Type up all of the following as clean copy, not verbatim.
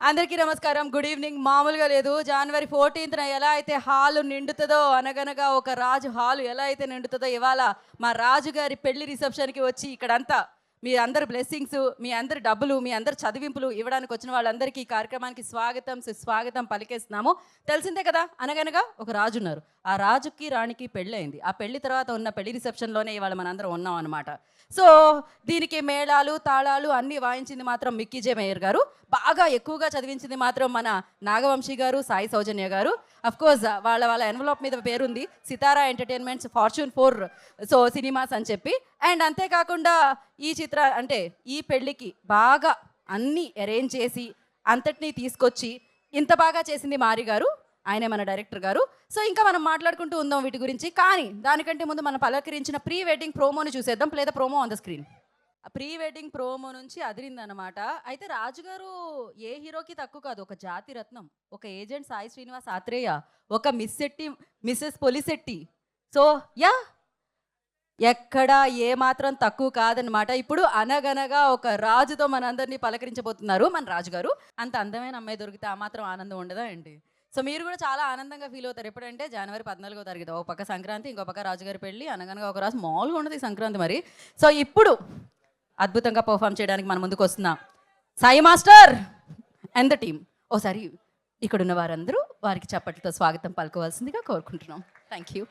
అందరికీ నమస్కారం. Good evening. మామూలుగా లేదు. జనవరి 14న ఎలా అయితే హాలు నిండుతుందో, అనగనగా ఒక రాజు హాలు ఎలా అయితే నిండుతుందో, ఇవాళ మా రాజుగారి పెళ్లి రిసెప్షన్కి వచ్చి ఇక్కడంతా మీ అందరి బ్లెస్సింగ్స్, మీ అందరి డబ్బులు, మీ అందరి చదివింపులు ఇవ్వడానికి వచ్చిన వాళ్ళందరికీ ఈ కార్యక్రమానికి స్వాగతం సుస్వాగతం పలికేస్తున్నాము. తెలిసిందే కదా, అనగనగా ఒక రాజు ఉన్నారు. ఆ రాజుకి రాణికి పెళ్ళి అయింది. ఆ పెళ్లి తర్వాత ఉన్న పెళ్లి రిసెప్షన్లోనే ఇవాళ మనందరం ఉన్నాం అనమాట. సో దీనికి మేళాలు తాళాలు అన్నీ వాయించింది మాత్రం మిక్కీ జే మేయర్ గారు. బాగా ఎక్కువగా చదివించింది మాత్రం మన నాగవంశీ గారు, సాయి సౌజన్య గారు. అఫ్కోర్స్ వాళ్ళ ఎన్వలప్ మీద పేరుంది సితారా ఎంటర్టైన్మెంట్స్ ఫార్చ్యూన్ 4 సో సినిమాస్ అని చెప్పి. అండ్ అంతేకాకుండా ఈ పెళ్ళికి బాగా అన్నీ అరేంజ్ చేసి అంతటినీ తీసుకొచ్చి ఇంత బాగా చేసింది మారి గారు. ఆయనే మన డైరెక్టర్ గారు. సో ఇంకా మనం మాట్లాడుకుంటూ ఉందాం వీటి గురించి. కానీ దానికంటే ముందు మనం పలకరించిన ప్రీ వెడ్డింగ్ ప్రోమోని చూసేద్దాం. లేదా promo on the screen. Pre wedding promo నుంచి అదిరిందనమాట. అయితే రాజుగారు ఏ హీరోకి తక్కువ కాదు. ఒక జాతి రత్నం, ఒక ఏజెంట్ సాయి శ్రీనివాస్ ఆత్రేయ, ఒక మిస్సెస్ పొలిశెట్టి. సో ఎక్కడా ఏమాత్రం తక్కువ కాదనమాట. ఇప్పుడు అనగనగా ఒక రాజుతో మనందరినీ పలకరించబోతున్నారు మన రాజుగారు. అంత అందమైన అమ్మాయి దొరికితే ఆ మాత్రం ఆనందం ఉండదా అండి? సో మీరు కూడా చాలా ఆనందంగా ఫీల్ అవుతారు. ఎప్పుడంటే జనవరి 14వ తారీఖు. ఒక పక్క సంక్రాంతి, ఇంకో పక్క రాజుగారి పెళ్ళి. అనగనగా ఒక రాజు మామూలుగా ఉండదు ఈ సంక్రాంతి మరి. సో ఇప్పుడు అద్భుతంగా పర్ఫామ్ చేయడానికి మన ముందుకు వస్తున్నాం Sai master and the team. ఓసారి ఇక్కడున్న వారందరూ వారికి చప్పట్లతో స్వాగతం పలుకోవాల్సిందిగా కోరుకుంటున్నాం. Thank you.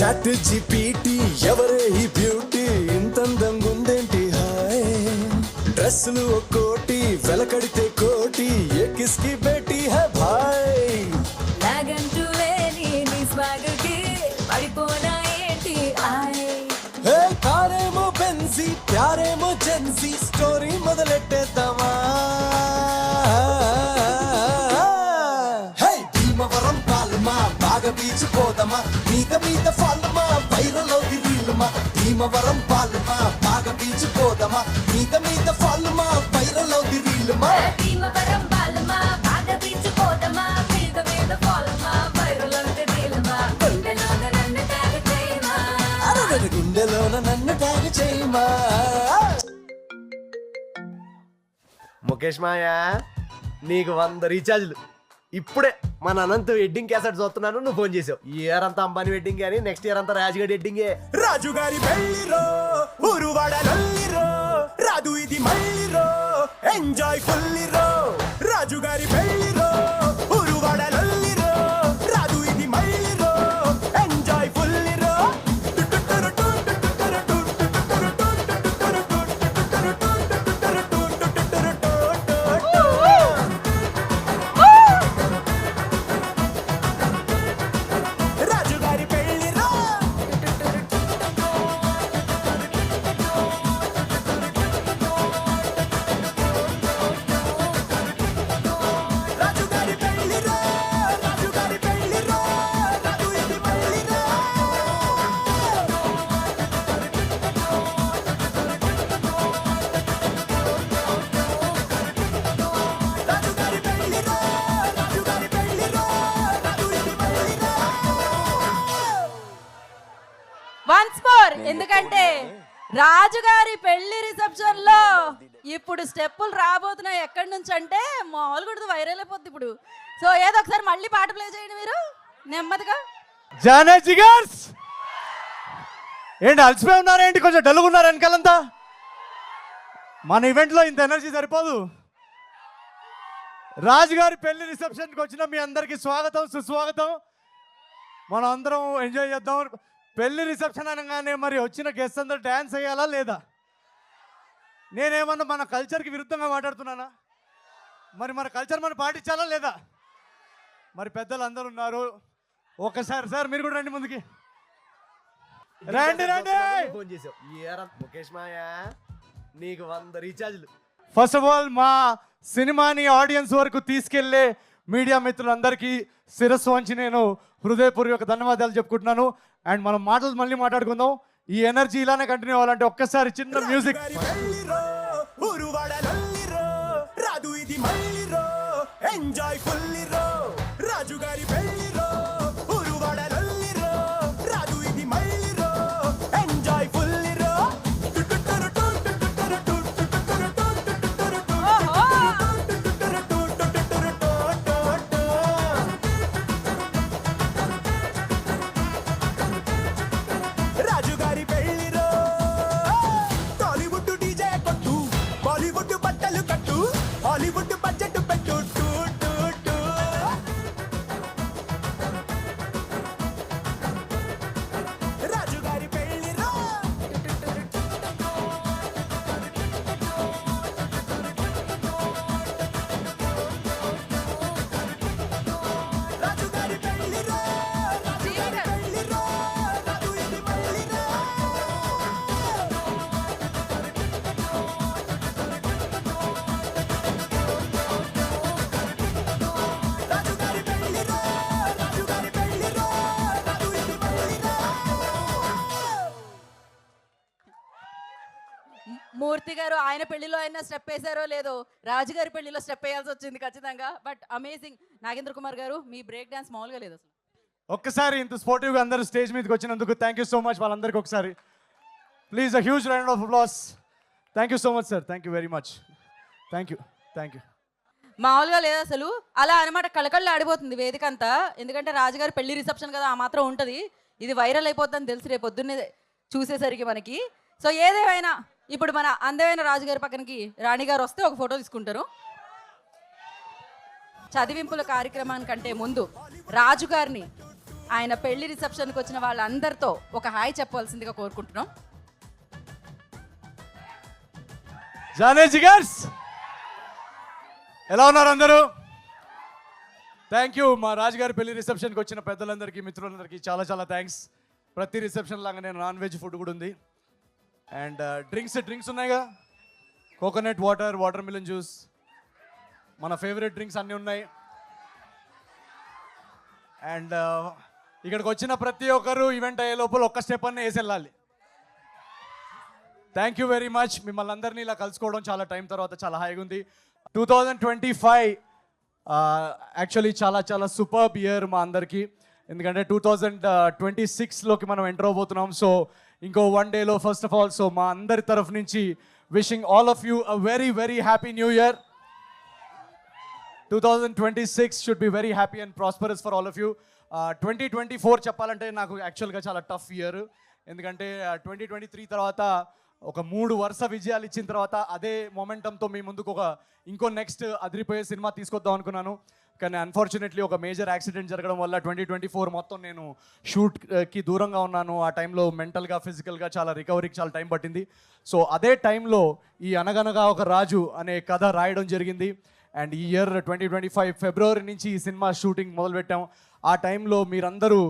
చాట్ జీపీటీ ఎవరే ఈ బ్యూటీ, ఇంతందంగా ఉందేంటి హాయ్, డ్రెస్సులు ఒక్కోటి వెలకడితే కోటి, ఏ కిస్కి బేటీ హై భాయ్, నాగంటూ లేని నీ స్వాగకి పడిపోనా ఏంటి ఆయ్, హే కారేమో బెన్సీ ప్యారేమో జెన్సీ, స్టోరీ మొదలెట్టేద్దామా, హే భీమవరం పాలమా బాగా బీచ్ పోదమా, మీద ఫాలమా వైరల్ అవుది రీలుమా, భీమవరం పాలమా బాగా బీచ్ పోదమా, మీద ఫాలమా వైరల్ అవుది రీలుమా, భీమవరం బాలమా బాగా బీచుకోదమా, మీద ఫాలమా వైరల్ అవుతే రీలమా, గుండెలోన నన్ను ట్యాగ్ చేయమా, అరే గుండెలోన నన్ను ట్యాగ్ చేయమా. ముఖేష్ మాయా, నీకు 100 రీఛార్జ్లు. ఇప్పుడే మన అనంత్ వెడ్డింగ్ క్యాసెట్ చూస్తున్నాను, నువ్వు ఫోన్ చేసావు. ఈ ఇయర్ అంతా అంబానీ వెడ్డింగ్ కానీ నెక్స్ట్ ఇయర్ అంతా రాజుగారి వెడ్డింగే. రాజుగారి పెళ్ళిరో ఊరువాడ నల్లిరో, రాదు ఇది మళ్ళీరో ఎంజాయ్ ఫుల్లిరో, రాజుగారి పెళ్ళిరో ఊరువాడ నల్లిరో, రాదు ఇది మళ్ళీరో ఎంజాయ్ ఫుల్లిరో. Once more. ఎందుకంటే రాజుగారి పెళ్లి రిసెప్షన్ లో ఇప్పుడు స్టెప్పులు రాబోతున్నాయి. ఎక్కడి నుంచి అంటే మామూలుగా వైరల్ అయిపోద్ది ఇప్పుడు. సో ఏదో ఒకసారి మళ్ళీ పాట ప్లే చేయండి మీరు నెమ్మదిగా. జానే జిగర్స్ ఏంటి అలసిపోయి ఉన్నారేంటి, కొంచెం డల్గా ఉన్నారు వెనకాలంతా? మన ఈవెంట్లో ఇంత ఎనర్జీ సరిపోదు. రాజుగారి పెళ్లి రిసెప్షన్కి వచ్చిన మీ అందరికీ స్వాగతం సుస్వాగతం. మనం అందరం ఎంజాయ్ చేద్దాం. పెళ్లి రిసెప్షన్ అనగానే మరి వచ్చిన గెస్ట్ అందరూ డ్యాన్స్ వేయాలా లేదా? నేనేమన్నా మన కల్చర్కి విరుద్ధంగా మాట్లాడుతున్నానా? మరి మన కల్చర్ మనం పాటించాలా లేదా? మరి పెద్దలు అందరూ ఉన్నారు. ఒకసారి సార్ మీరు కూడా రండి ముందుకి. రండి రండి. ఫోన్ చేసావు. ఈ ఇయర్ ముఖేష్ మాయా, నీకు 100 రీఛార్జ్లు. ఫస్ట్ ఆఫ్ ఆల్ మా సినిమాని ఆడియన్స్ వరకు తీసుకెళ్లే మీడియా మిత్రులందరికీ శిరస్సు వంచి నేను హృదయపూర్వక ధన్యవాదాలు చెప్పుకుంటున్నాను. అండ్ మనం మాటలు మళ్ళీ మాట్లాడుకుందాం. ఈ ఎనర్జీ ఇలానే కంటిన్యూ అవ్వాలంటే ఒక్కసారి చిన్న మ్యూజిక్. రాదు ఇది మళ్ళీరో ఎంజాయ్ ఫుల్లిరో రాజుగారి పెళ్ళిరో ఉరువాడలల్లిరో రాదు ఇది మళ్ళీరో ఎంజాయ్ ఫుల్లిరో రాజుగారి పెళ్ళిరో టాలీవుడ్ డీజే కొట్టు బాలీవుడ్ బట్టలు కట్టు హాలీవుడ్ బడ్జెట్ పెట్టు టూ టూ టూ రాజుగారి పెళ్ళిరో రాజుగారి పెళ్ళిరో రాజుగారి పెళ్ళిరో రాజు ఇది మళ్ళీరో రాజుగారి పెళ్ళిరో రాజుగారి పెళ్ళిరో రాజు ఇది మళ్ళీరో మూర్తి గారు ఆయన పెళ్లిలో అయినా స్టెప్ వేసారో లేదో రాజుగారి పెళ్లిలో స్టెప్ వేయాల్సి వచ్చింది ఖచ్చితంగా. But amazing. నాగేంద్ర కుమార్ గారు మీ బ్రేక్ డాన్స్ మామూలుగా లేదు అసలు. ఒక్కసారి ఇంత స్పోర్టివ్గా అందరూ స్టేజ్ మీదకి వచ్చినందుకు థ్యాంక్ యూ సో మచ్ వాళ్ళందరికీ ఒకసారి please a huge round of applause. Thank you so much sir, thank you very much, thank you, thank you. మామూలుగా లేదు అసలు. అలా అనమాట కళకళ్ళు ఆడిపోతుంది వేదిక అంతా. ఎందుకంటే రాజుగారి పెళ్లి రిసెప్షన్ కదా, ఆ మాత్రం ఉంటుంది. ఇది వైరల్ అయిపోతుందని తెలిసి రేపు పొద్దున్నే చూసేసరికి మనకి. సో ఏదేమైనా ఇప్పుడు మన అందమైన రాజుగారి పక్కనకి రాణి గారు వస్తే ఒక ఫోటో తీసుకుంటారు. చదివింపుల కార్యక్రమానికంటే ముందు రాజుగారిని ఆయన పెళ్లి రిసెప్షన్కి వచ్చిన వాళ్ళందరితో ఒక హాయ్ చెప్పవలసిందిగా కోరుకుంటున్నాం. జానే జిగర్స్ ఎలా ఉన్నారు అందరూ? Thank you. మా రాజుగారి పెళ్లి రిసెప్షన్కి వచ్చిన పెద్దలందరికీ, మిత్రులందరికీ చాలా చాలా థ్యాంక్స్. ప్రతి రిసెప్షన్ లాగా నేను నాన్ వెజ్ ఫుడ్ కూడా ఉంది. అండ్ డ్రింక్స్ ఉన్నాయిగా, coconut water, water melon juice, మన ఫేవరెట్ డ్రింక్స్ అన్నీ ఉన్నాయి. అండ్ ఇక్కడికి వచ్చిన ప్రతి ఒక్కరు ఈవెంట్ అయ్యే లోపల ఒక్క స్టెప్ అన్నీ వేసి వెళ్ళాలి. Thank you very much. మిమ్మల్ని అందరినీ ఇలా కలుసుకోవడం చాలా టైం తర్వాత చాలా హాయిగా ఉంది. 2025 యాక్చువల్లీ చాలా చాలా సూపర్బ్ ఇయర్ మా అందరికీ. ఎందుకంటే 2026లోకి మనం ఎంటర్ అవబోతున్నాం. సో ఇంకో 1 డేలో ఫస్ట్ ఆఫ్ ఆల్, సో మా అందరి తరఫు నుంచి wishing all of you a very very happy new year. 2026 should be very happy and prosperous for all of you. 2024 చెప్పాలంటే నాకు యాక్చువల్గా చాలా టఫ్ ఇయర్. ఎందుకంటే 2023 తర్వాత ఒక 3 వరుస విజయాలు ఇచ్చిన తర్వాత అదే మొమెంటంతో మీ ముందుకు ఇంకో నెక్స్ట్ అదిరిపోయే సినిమా తీసుకొద్దాం అనుకున్నాను. కానీ అన్ఫార్చునేట్లీ ఒక మేజర్ యాక్సిడెంట్ జరగడం వల్ల 2024 మొత్తం నేను షూట్కి దూరంగా ఉన్నాను. ఆ టైంలో మెంటల్గా ఫిజికల్గా చాలా రికవరీకి చాలా టైం పట్టింది. సో అదే టైంలో ఈ అనగనగా ఒక రాజు అనే కథ రాయడం జరిగింది. అండ్ ఈ ఇయర్ 2025 ఫిబ్రవరి నుంచి ఈ సినిమా షూటింగ్ మొదలుపెట్టాం. ఆ టైంలో మీరందరూ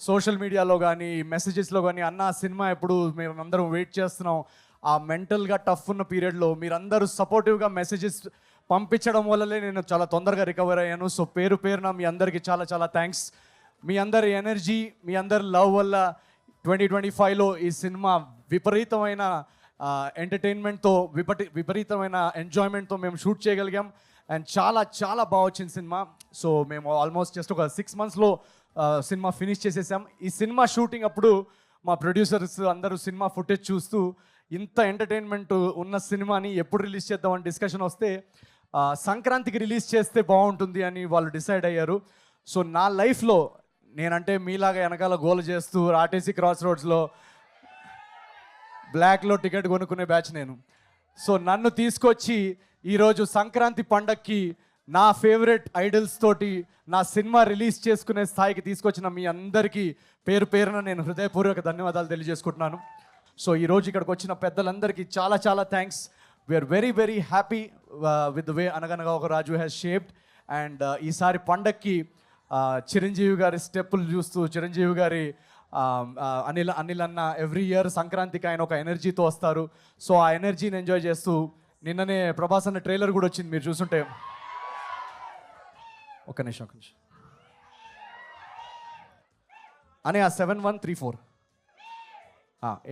సోషల్ మీడియాలో కానీ మెసేజెస్లో కానీ అన్న సినిమా ఎప్పుడు మేమందరం వెయిట్ చేస్తున్నాం, ఆ మెంటల్గా టఫ్ ఉన్న పీరియడ్లో మీరందరూ సపోర్టివ్గా మెసేజెస్ పంపించడం వల్లనే నేను చాలా తొందరగా రికవర్ అయ్యాను. సో పేరున మీ అందరికీ చాలా చాలా థ్యాంక్స్. మీ అందరి ఎనర్జీ, మీ అందరి లవ్ వల్ల 2025లో ఈ సినిమా విపరీతమైన ఎంటర్టైన్మెంట్తో విపరీతమైన ఎంజాయ్మెంట్తో మేము షూట్ చేయగలిగాం. అండ్ చాలా చాలా బాగా వచ్చింది సినిమా. సో మేము ఆల్మోస్ట్ జస్ట్ ఒక 6 monthsలో సినిమా ఫినిష్ చేసేసాం. ఈ సినిమా షూటింగ్ అప్పుడు మా ప్రొడ్యూసర్స్ అందరూ సినిమా ఫుటేజ్ చూస్తూ ఇంత ఎంటర్టైన్మెంట్ ఉన్న సినిమాని ఎప్పుడు రిలీజ్ చేద్దామని డిస్కషన్ వస్తే సంక్రాంతికి రిలీజ్ చేస్తే బాగుంటుంది అని వాళ్ళు డిసైడ్ అయ్యారు. సో నా లైఫ్లో నేనంటే మీలాగా వెనకాల గోల్ చేస్తూ ఆర్టీసీ క్రాస్ రోడ్స్లో బ్లాక్లో టికెట్ కొనుక్కునే బ్యాచ్ నేను. సో నన్ను తీసుకొచ్చి ఈరోజు సంక్రాంతి పండక్కి నా ఫేవరెట్ ఐడల్స్ తోటి నా సినిమా రిలీజ్ చేసుకునే స్థాయికి తీసుకొచ్చిన మీ అందరికీ పేరున నేను హృదయపూర్వక ధన్యవాదాలు తెలియజేసుకుంటున్నాను. సో ఈరోజు ఇక్కడికి వచ్చిన పెద్దలందరికీ చాలా చాలా thanks. We are very very happy with the way అనగనగా ఒక రాజు హ్యాస్ షేప్డ్. అండ్ ఈసారి పండక్కి చిరంజీవి గారి స్టెప్పులు చూస్తూ, చిరంజీవి గారి అనిల్ అన్న ఎవ్రీ ఇయర్ సంక్రాంతికి ఆయన ఒక ఎనర్జీతో వస్తారు. సో ఆ ఎనర్జీని ఎంజాయ్ చేస్తూ నిన్ననే ప్రభాస్ అన్న ట్రైలర్ కూడా వచ్చింది, మీరు చూసుంటే. ఒక నిమిషం అని ఆ 7134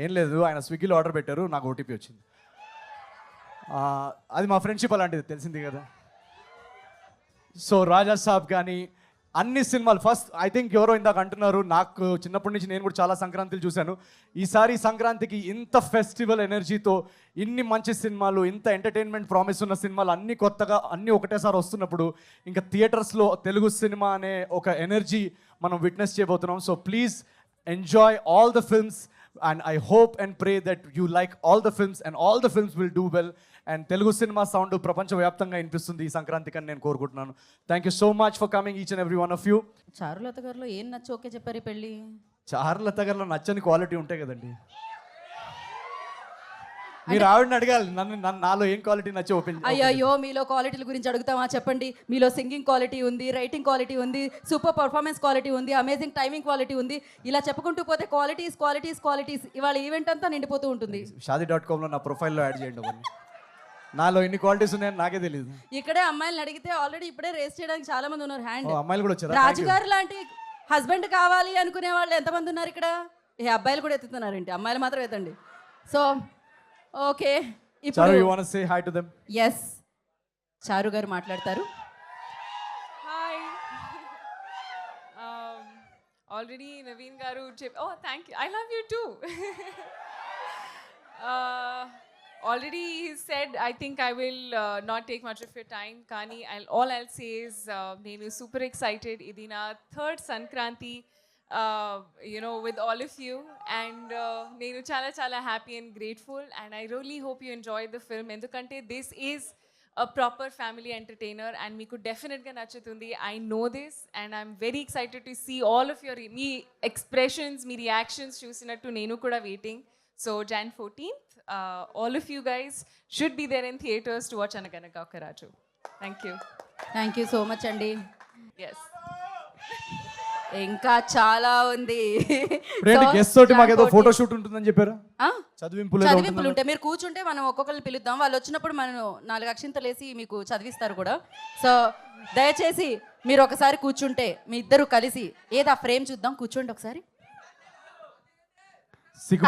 ఏం లేదు, ఆయన స్విగ్గీలో ఆర్డర్ పెట్టారు, నాకు ఓటీపీ వచ్చింది. అది మా ఫ్రెండ్షిప్ అలాంటిది, తెలిసింది కదా. సో రాజా సాబ్ కానీ అన్ని సినిమాలు ఫస్ట్ ఐ థింక్ ఎవరో ఇందాక అంటున్నారు, నాకు చిన్నప్పటి నుంచి నేను కూడా చాలా సంక్రాంతులు చూశాను. ఈసారి సంక్రాంతికి ఇంత ఫెస్టివల్ ఎనర్జీతో ఇన్ని మంచి సినిమాలు, ఇంత ఎంటర్టైన్మెంట్ ప్రామిస్ ఉన్న సినిమాలు అన్ని కొత్తగా అన్నీ ఒకటేసారి వస్తున్నప్పుడు ఇంకా థియేటర్స్లో తెలుగు సినిమా అనే ఒక ఎనర్జీ మనం విట్నెస్ చేయబోతున్నాం. So please enjoy all the films and I hope and pray that you like all the films and all the films will do well and Telugu cinema sound ప్రపంచవ్యాప్తంగా వినిపిస్తుంది ఈ సంక్రాంతికి అని నేను కోరుకుంటున్నాను. Thank you so much for coming each and every one of you. Charulatha గారిలో ఏం నచ్చి ఓకే చెప్పారు ఈ పెళ్ళి? చారులత గారిలో నచ్చని క్వాలిటీ ఉంటాయి కదండి. మీరు ఆవిడని అడగాలి, నాలో ఏం క్వాలిటీ నచ్చి ఓపెన్. అయ్యో మీలో క్వాలిటీల గురించి అడుగుతామా చెప్పండి. మీలో సింగింగ్ క్వాలిటీ ఉంది, రైటింగ్ క్వాలిటీ ఉంది, సూపర్ పర్ఫార్మెన్స్ క్వాలిటీ ఉంది, అమేజింగ్ టైమింగ్ క్వాలిటీ ఉంది. ఇలా చెప్పుకుంటూ పోతే క్వాలిటీస్ ఇవాళ ఈవెంట్ అంతా నిండిపోతూ ఉంటుంది. Shaadi.comలో నా ప్రొఫైల్లో యాడ్ చేయండి అవన్నీ. నాలో ఎన్ని క్వాలిటీస్ ఉన్నాయని నాకే తెలియదు. ఇక్కడే అమ్మాయిలను అడిగితే ఆల్రెడీ ఇప్పుడే రేస్ చేయడానికి చాలా మంది ఉన్నారు హ్యాండ్. అమ్మాయిలు కూడా వచ్చారా? రాజుగారు లాంటి హస్బెండ్ కావాలి అనుకునే వాళ్ళు ఎంతమంది ఉన్నారు ఇక్కడ? ఏ అబ్బాయిలు కూడా ఎత్తుతున్నారేంటి? అమ్మాయిలు మాత్రం ఎత్తండి. So okay, Charu, you want to say hi to them? Yes, Charu garu మాట్లాడతారు. Hi. Already Naveen garu oh, thank you. I love you too. Already he said, I think I will not take much of your time. Kani, all I'll say is, nenu super excited. Idi na third Sankranti, with all of you, and nenu chala happy and grateful, and I really hope you enjoyed the film. Endukante this is a proper family entertainer and meeku definitely ga nachutundi. I know this and I'm very excited to see all of your me expressions, me reactions chusinattu nenu kuda waiting. So Jan 14th, all of you guys should be there in theaters to watch Anaganaka Okaraju. Thank you. Thank you so much అండి. Yes. ఇంకా చాలా ఉంది. Guest తోటి మాకేదో photo shoot ఉంటుందని చెప్పారు. చదివింపులు ఉంటే మీరు కూర్చుంటే మనం ఒక్కొక్కరిని పిలుద్దాం. వాళ్ళు వచ్చినప్పుడు మనం 4 అక్షింతలు వేసి మీకు చదివిస్తారు కూడా. సో దయచేసి మీరు ఒకసారి కూర్చుంటే మీ ఇద్దరు కలిసి ఏదా ఫ్రేమ్ చూద్దాం. కూర్చోండి ఒకసారి.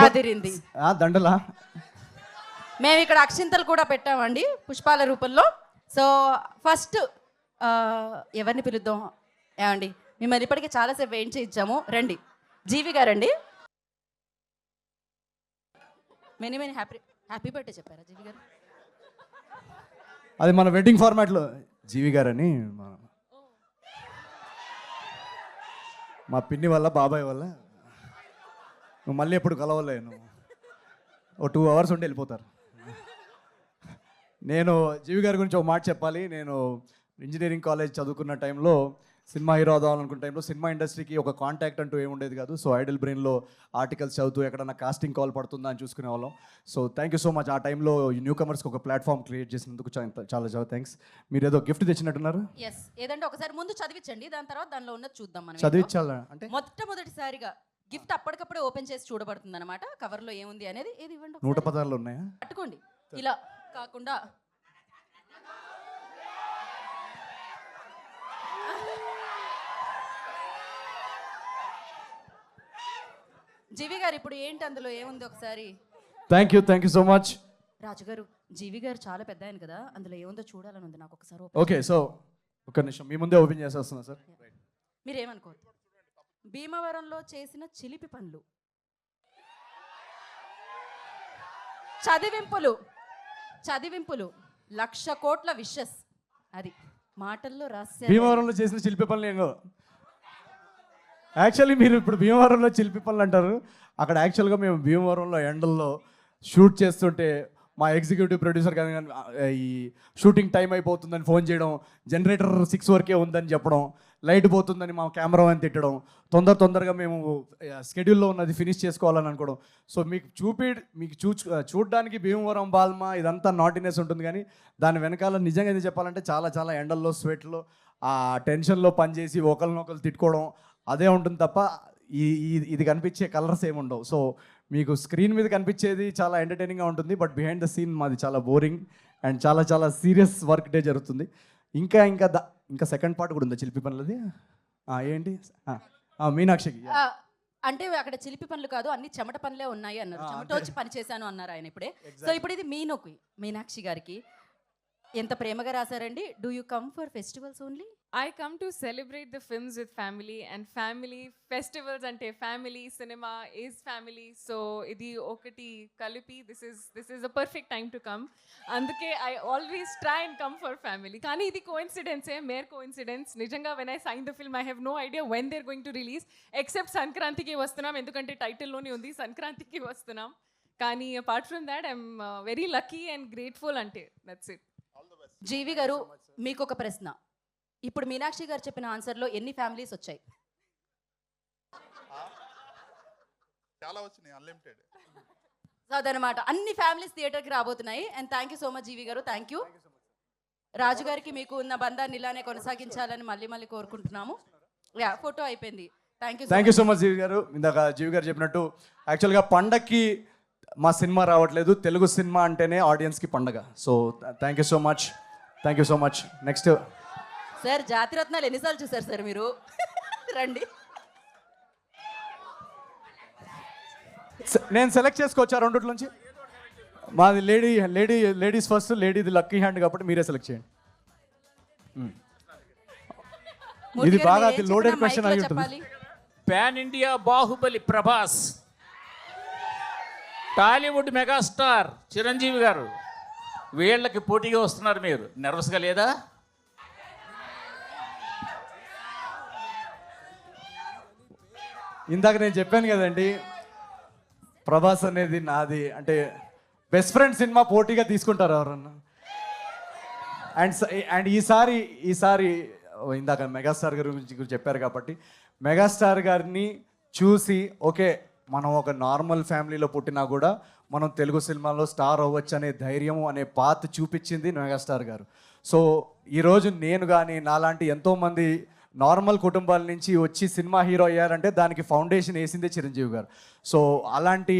అదిరింది దండలా. మేము ఇక్కడ అక్షింతలు కూడా పెట్టామండి పుష్పాల రూపంలో. సో ఫస్ట్ ఎవరిని పిలుద్దాం? ఏమండి, మిమ్మల్ని ఇప్పటికే చాలాసేపు వెయిట్ చేయించాము. రండి, జీవి గారండి. మెనీ హ్యాపీ బర్త్డే చెప్పారా జీవి గారు? అది మన వెడ్డింగ్ ఫార్మాట్లో జీవి గారని మా పిన్ని వల్ల బాబాయ్ వల్ల నువ్వు మళ్ళీ ఎప్పుడు కలవలేను. ఓ 2 hours ఉండి వెళ్ళిపోతారు. నేను జీవి గారి గురించి ఒక మాట చెప్పాలి. నేను ఇంజనీరింగ్ కాలేజ్ చదువుకున్న టైంలో సినిమా హీరో అవుదామనుకున్న టైంలో సినిమా ఇండస్ట్రీకి ఒక కాంటాక్ట్ అంటూ ఏముండేది కాదు. సో ఐడల్ బ్రెయిన్లో ఆర్టికల్స్ చదువుతూ ఎక్కడన్నా కాస్టింగ్ కాల్ పడుతుందా అని చూసుకునే వాళ్ళం. So thank you so much. ఆ టైంలో న్యూ కమర్స్కి ఒక ప్లాట్ఫామ్ క్రియేట్ చేసినందుకు చాలా థ్యాంక్స్. మీరు ఏదో గిఫ్ట్ తెచ్చినట్టున్నారు. ఎస్, ఏదంటే ఒకసారి ముందు చదివించండి, దాని తర్వాత దానిలో ఉన్నది చూద్దాం. మనం చదివించాలా అంటే మొట్టమొదటిసారిగా గిఫ్ట్ అప్పటికప్పుడే ఓపెన్ చేసి చూడబడుతుంది అనమాట. కవర్లో ఏముంది అనేది. ఏది ఇవ్వండి, 116 ఉన్నాయా? పట్టుకోండి. ఇలా కాకుండా జీవి గారు ఇప్పుడు ఏంటి అందులో ఏముంది ఒకసారి? Thank you so much. రాజుగారు, జీవి గారు చాలా పెద్ద ఆయన కదా, అందులో ఏముందో చూడాలని ఉంది నాకు. ఒకసారి ఓకే, సో ఒక నిమిషం మీ ముందే ఓపెన్ చేసేస్తున్నా సార్. మీరేమనుకోవద్దు. భీమవరంలో చేసిన చిలిపి పనులు, చదివింపులు 1,00,000 కోట్ల విషెస్. అది మాటల్లో రాశారు. భీమవరంలో చేసిన శిల్పి పనులు ఏంగో. యాక్చువల్లీ మీరు ఇప్పుడు భీమవరంలో శిల్పి పనులు అంటారు. అక్కడ యాక్చువల్గా మేము భీమవరంలో ఎండల్లో షూట్ చేస్తుంటే మా ఎగ్జిక్యూటివ్ ప్రొడ్యూసర్ కానీ ఈ షూటింగ్ టైం అయిపోతుందని ఫోన్ చేయడం, జనరేటర్ 6 వరకే ఉందని చెప్పడం, లైట్ పోతుందని మా కెమెరా అని తిట్టడం, తొందరగా మేము స్కెడ్యూల్లో ఉన్నది ఫినిష్ చేసుకోవాలని అనుకోవడం. సో మీకు చూడడానికి భీమవరం బాల్మా ఇదంతా నాటినెస్ ఉంటుంది, కానీ దాని వెనకాల నిజంగా ఏది చెప్పాలంటే చాలా ఎండల్లో స్వెట్లో ఆ టెన్షన్లో పనిచేసి ఒకరినొకరు తిట్టుకోవడం అదే ఉంటుంది తప్ప ఇది కనిపించే కలర్స్ ఏమి ఉండవు. సో మీకు స్క్రీన్ మీద కనిపించేది చాలా ఎంటర్టైనింగ్గా ఉంటుంది, బట్ బిహైండ్ ద సీన్ మాది చాలా బోరింగ్ అండ్ చాలా సీరియస్ వర్క్ డే జరుగుతుంది. ఇంకా సెకండ్ పార్ట్ కూడా ఉందా చిలిపి పనులది? ఏంటి మీనాక్షికి అంటే అక్కడ చిలిపి పనులు కాదు, అన్ని చెమట పనులే ఉన్నాయి అన్నారు. చెమట వచ్చి పని చేశాను అన్నారు ఆయన ఇప్పుడే. సో ఇప్పుడు ఇది మీనాక్షి గారికి ఎంత ప్రేమగా రాశారండి. Do you come for festivals only? I come to celebrate the films with family, and family festivals ante family cinema is family, so idi okati kalipi this is a perfect time to come. Anduke I always try and come for family, kani idi coincidence mere coincidence. Nijanga when I signed the film I have no idea when they're going to release, except Sankranti ki vastunam endukante title loni undi Sankranti ki vastunam. Kani apart from that I'm very lucky and grateful ante, that's it. జీవి గారు మీకు ఒక ప్రశ్న. ఇప్పుడు మీనాక్షి గారు చెప్పిన ఆన్సర్లో ఎన్ని families వచ్చాయి? చాలా వచ్చినాయి, అన్లిమిటెడ్. అదనమాట, అన్ని ఫ్యామిలీస్ థియేటర్కి రాబోతున్నాయి. And thank you so much GV గారు, థ్యాంక్ యూ. రాజు గారికి మీకు ఉన్న బంధాన్ని ఇలానే కొనసాగించాలని మళ్ళీ కోరుకుంటున్నాము. యా, ఫోటో అయిపోయింది. Thank you so much GV గారు. ఇందాక జీవి గారు చెప్పినట్టు యాక్చువల్గా పండక్కి మా సినిమా రావట్లేదు, తెలుగు సినిమా అంటేనే ఆడియన్స్కి పండగ. So thank you so much, thank you so much. Next sir, Jathiratnalu ఎన్నిసార్లు చూసారు సార్ మీరు? రండి. నేను సెలెక్ట్ చేసుకోవచ్చా రెండిట్లోంచి? మాది లేడీస్ ఫస్ట్, లేడీది లక్కీ హ్యాండ్ కాబట్టి మీరే సెలెక్ట్ చేయండి. మూర్తి ఇది గారు, బాగా మీరు ఏం loaded చెప్పినా question మైక్లో అయి ఉంటుంది. చెప్పాలి. Pan India Baahubali Prabhas, Tollywood megastar Chiranjeevi గారు, వీళ్ళకి పోటీగా వస్తున్నారు. మీరు నర్వస్గా లేదా? ఇందాక నేను చెప్పాను కదండి, ప్రభాస్ అనేది నాది అంటే బెస్ట్ ఫ్రెండ్ సినిమా పోటీగా తీసుకుంటారు ఎవరన్నా. అండ్ ఈసారి ఇందాక మెగాస్టార్ గారి గురించి చెప్పారు కాబట్టి మెగాస్టార్ గారిని చూసి ఓకే మనం ఒక నార్మల్ ఫ్యామిలీలో పుట్టినా కూడా మనం తెలుగు సినిమాలో స్టార్ అవ్వచ్చు అనే ధైర్యం అనే పాత్ చూపించింది మెగాస్టార్ గారు. సో ఈరోజు నేను కానీ నాలాంటి ఎంతోమంది నార్మల్ కుటుంబాల నుంచి వచ్చి సినిమా హీరో అయ్యారంటే దానికి ఫౌండేషన్ వేసిందే చిరంజీవి గారు. సో అలాంటి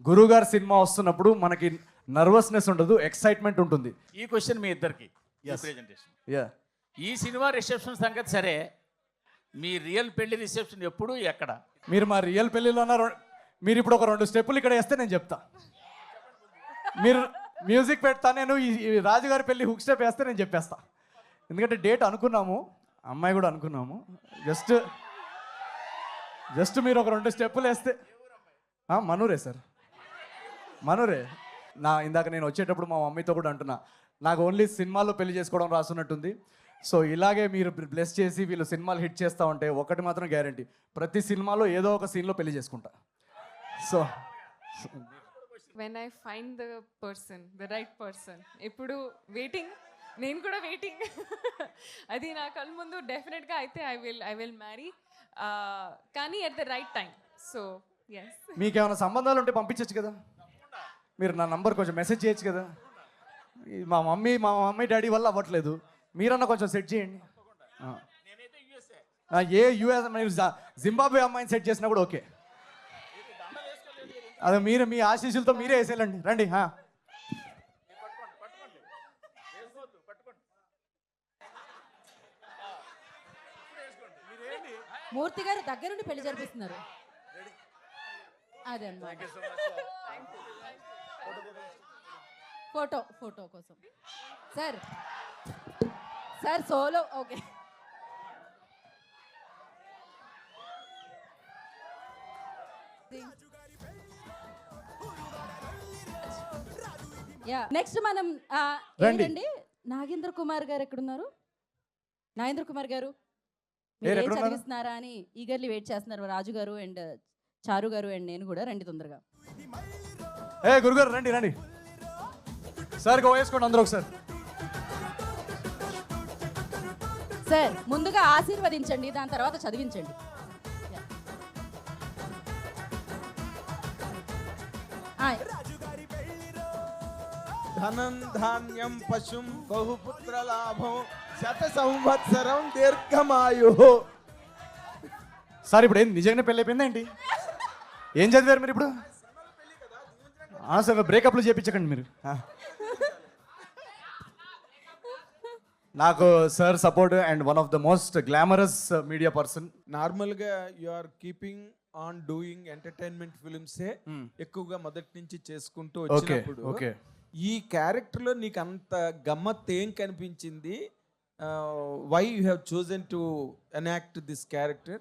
గురుగారు సినిమా వస్తున్నప్పుడు మనకి నర్వస్నెస్ ఉండదు, ఎక్సైట్మెంట్ ఉంటుంది. ఈ క్వశ్చన్ మీ ఇద్దరికి ప్రెజెంటేషన్. ఈ సినిమా రిసెప్షన్ సంగతి సరే, మీ రియల్ పెళ్లి రిసెప్షన్ ఎప్పుడు ఎక్కడ? మీరు మా రియల్ పెళ్ళిలో మీరు ఇప్పుడు ఒక 2 స్టెప్పులు ఇక్కడ వేస్తే నేను చెప్తా. మీరు మ్యూజిక్ పెడతా, నేను ఈ రాజుగారి పెళ్ళి హుక్ స్టెప్ వేస్తే నేను చెప్పేస్తా. ఎందుకంటే డేట్ అనుకున్నాము, అమ్మాయి కూడా అనుకున్నాము. జస్ట్ మీరు ఒక 2 స్టెప్పులు వేస్తే. మనూరే సార్, మనూరే. ఇందాక నేను వచ్చేటప్పుడు మా మమ్మీతో కూడా అంటున్నా, నాకు ఓన్లీ సినిమాలో పెళ్లి చేసుకోవడం రాసున్నట్టుంది. సో ఇలాగే మీరు బ్లెస్ చేసి వీళ్ళు సినిమాలు హిట్ చేస్తూ ఉంటే ఒకటి మాత్రం గ్యారంటీ, ప్రతి సినిమాలో ఏదో ఒక సీన్లో పెళ్లి చేసుకుంటా. So When I find the right person, ఇప్పుడు వెయిటింగ్, నేను కూడా వెయిటింగ్. అది నా కళ్ళ ముందు డెఫినెట్గా అయితే ఐ విల్ మ్యారీ, కానీ at the right time. So yes. మీకేమైనా సంబంధాలు ఉంటే పంపించచ్చు కదా, మీరు నా నంబర్ కొంచెం మెసేజ్ చేయొచ్చు కదా. మా మమ్మీ డాడీ వల్ల అవ్వట్లేదు, మీరన్నా కొంచెం సెట్ చేయండి. యూఎస్ మీరు జింబాబ్వే అమ్మాయిని సెట్ చేసినా కూడా ఓకే. అదే మీరు మీ ఆశీస్సులతో మీరే వేసేయాలండి. రండి. మూర్తి గారు దగ్గరుండి పెళ్లి జరిపిస్తున్నారు. అదే అన్నమాట. ఫోటో కోసం సార్ సోలో. ఓకే, నెక్స్ట్ మనం ఏంటండి, నాగేంద్ర కుమార్ గారు ఎక్కడున్నారు? నాగేంద్ర కుమార్ గారు మీరు ఏం చదివిస్తున్నారా అని ఈగర్లీ వెయిట్ చేస్తున్నారు రాజు గారు అండ్ చారు గారు అండ్ నేను కూడా. రండి తొందరగా. గురుగారు రండి. సార్ వేసుకోండి అందరూ ఒకసారి. సార్ ముందుగా ఆశీర్వదించండి, దాని తర్వాత చదివించండి. ధనం ధాన్యం పశుం బహుపుత్ర లాభం శత సంవత్సరం దీర్ఘమాయు. సార్ ఇప్పుడు ఏం నిజంగానే పెళ్ళి అయిపోయిందా ఏంటి? ఏం చదివారు మీరు ఇప్పుడు? సార్ బ్రేకప్లు చేయించకండి మీరు. నాకు sir support and one of the most glamorous media person. నార్మల్గా you are keeping on doing entertainment ఫిల్మ్సే ఎక్కువగా మొదటి నుంచి చేసుకుంటూ ఓకే వచ్చినప్పుడు ఓకే. ఈ క్యారెక్టర్లో నీకు అంత గమ్మత్ ఏం కనిపించింది? Why you have chosen to enact this character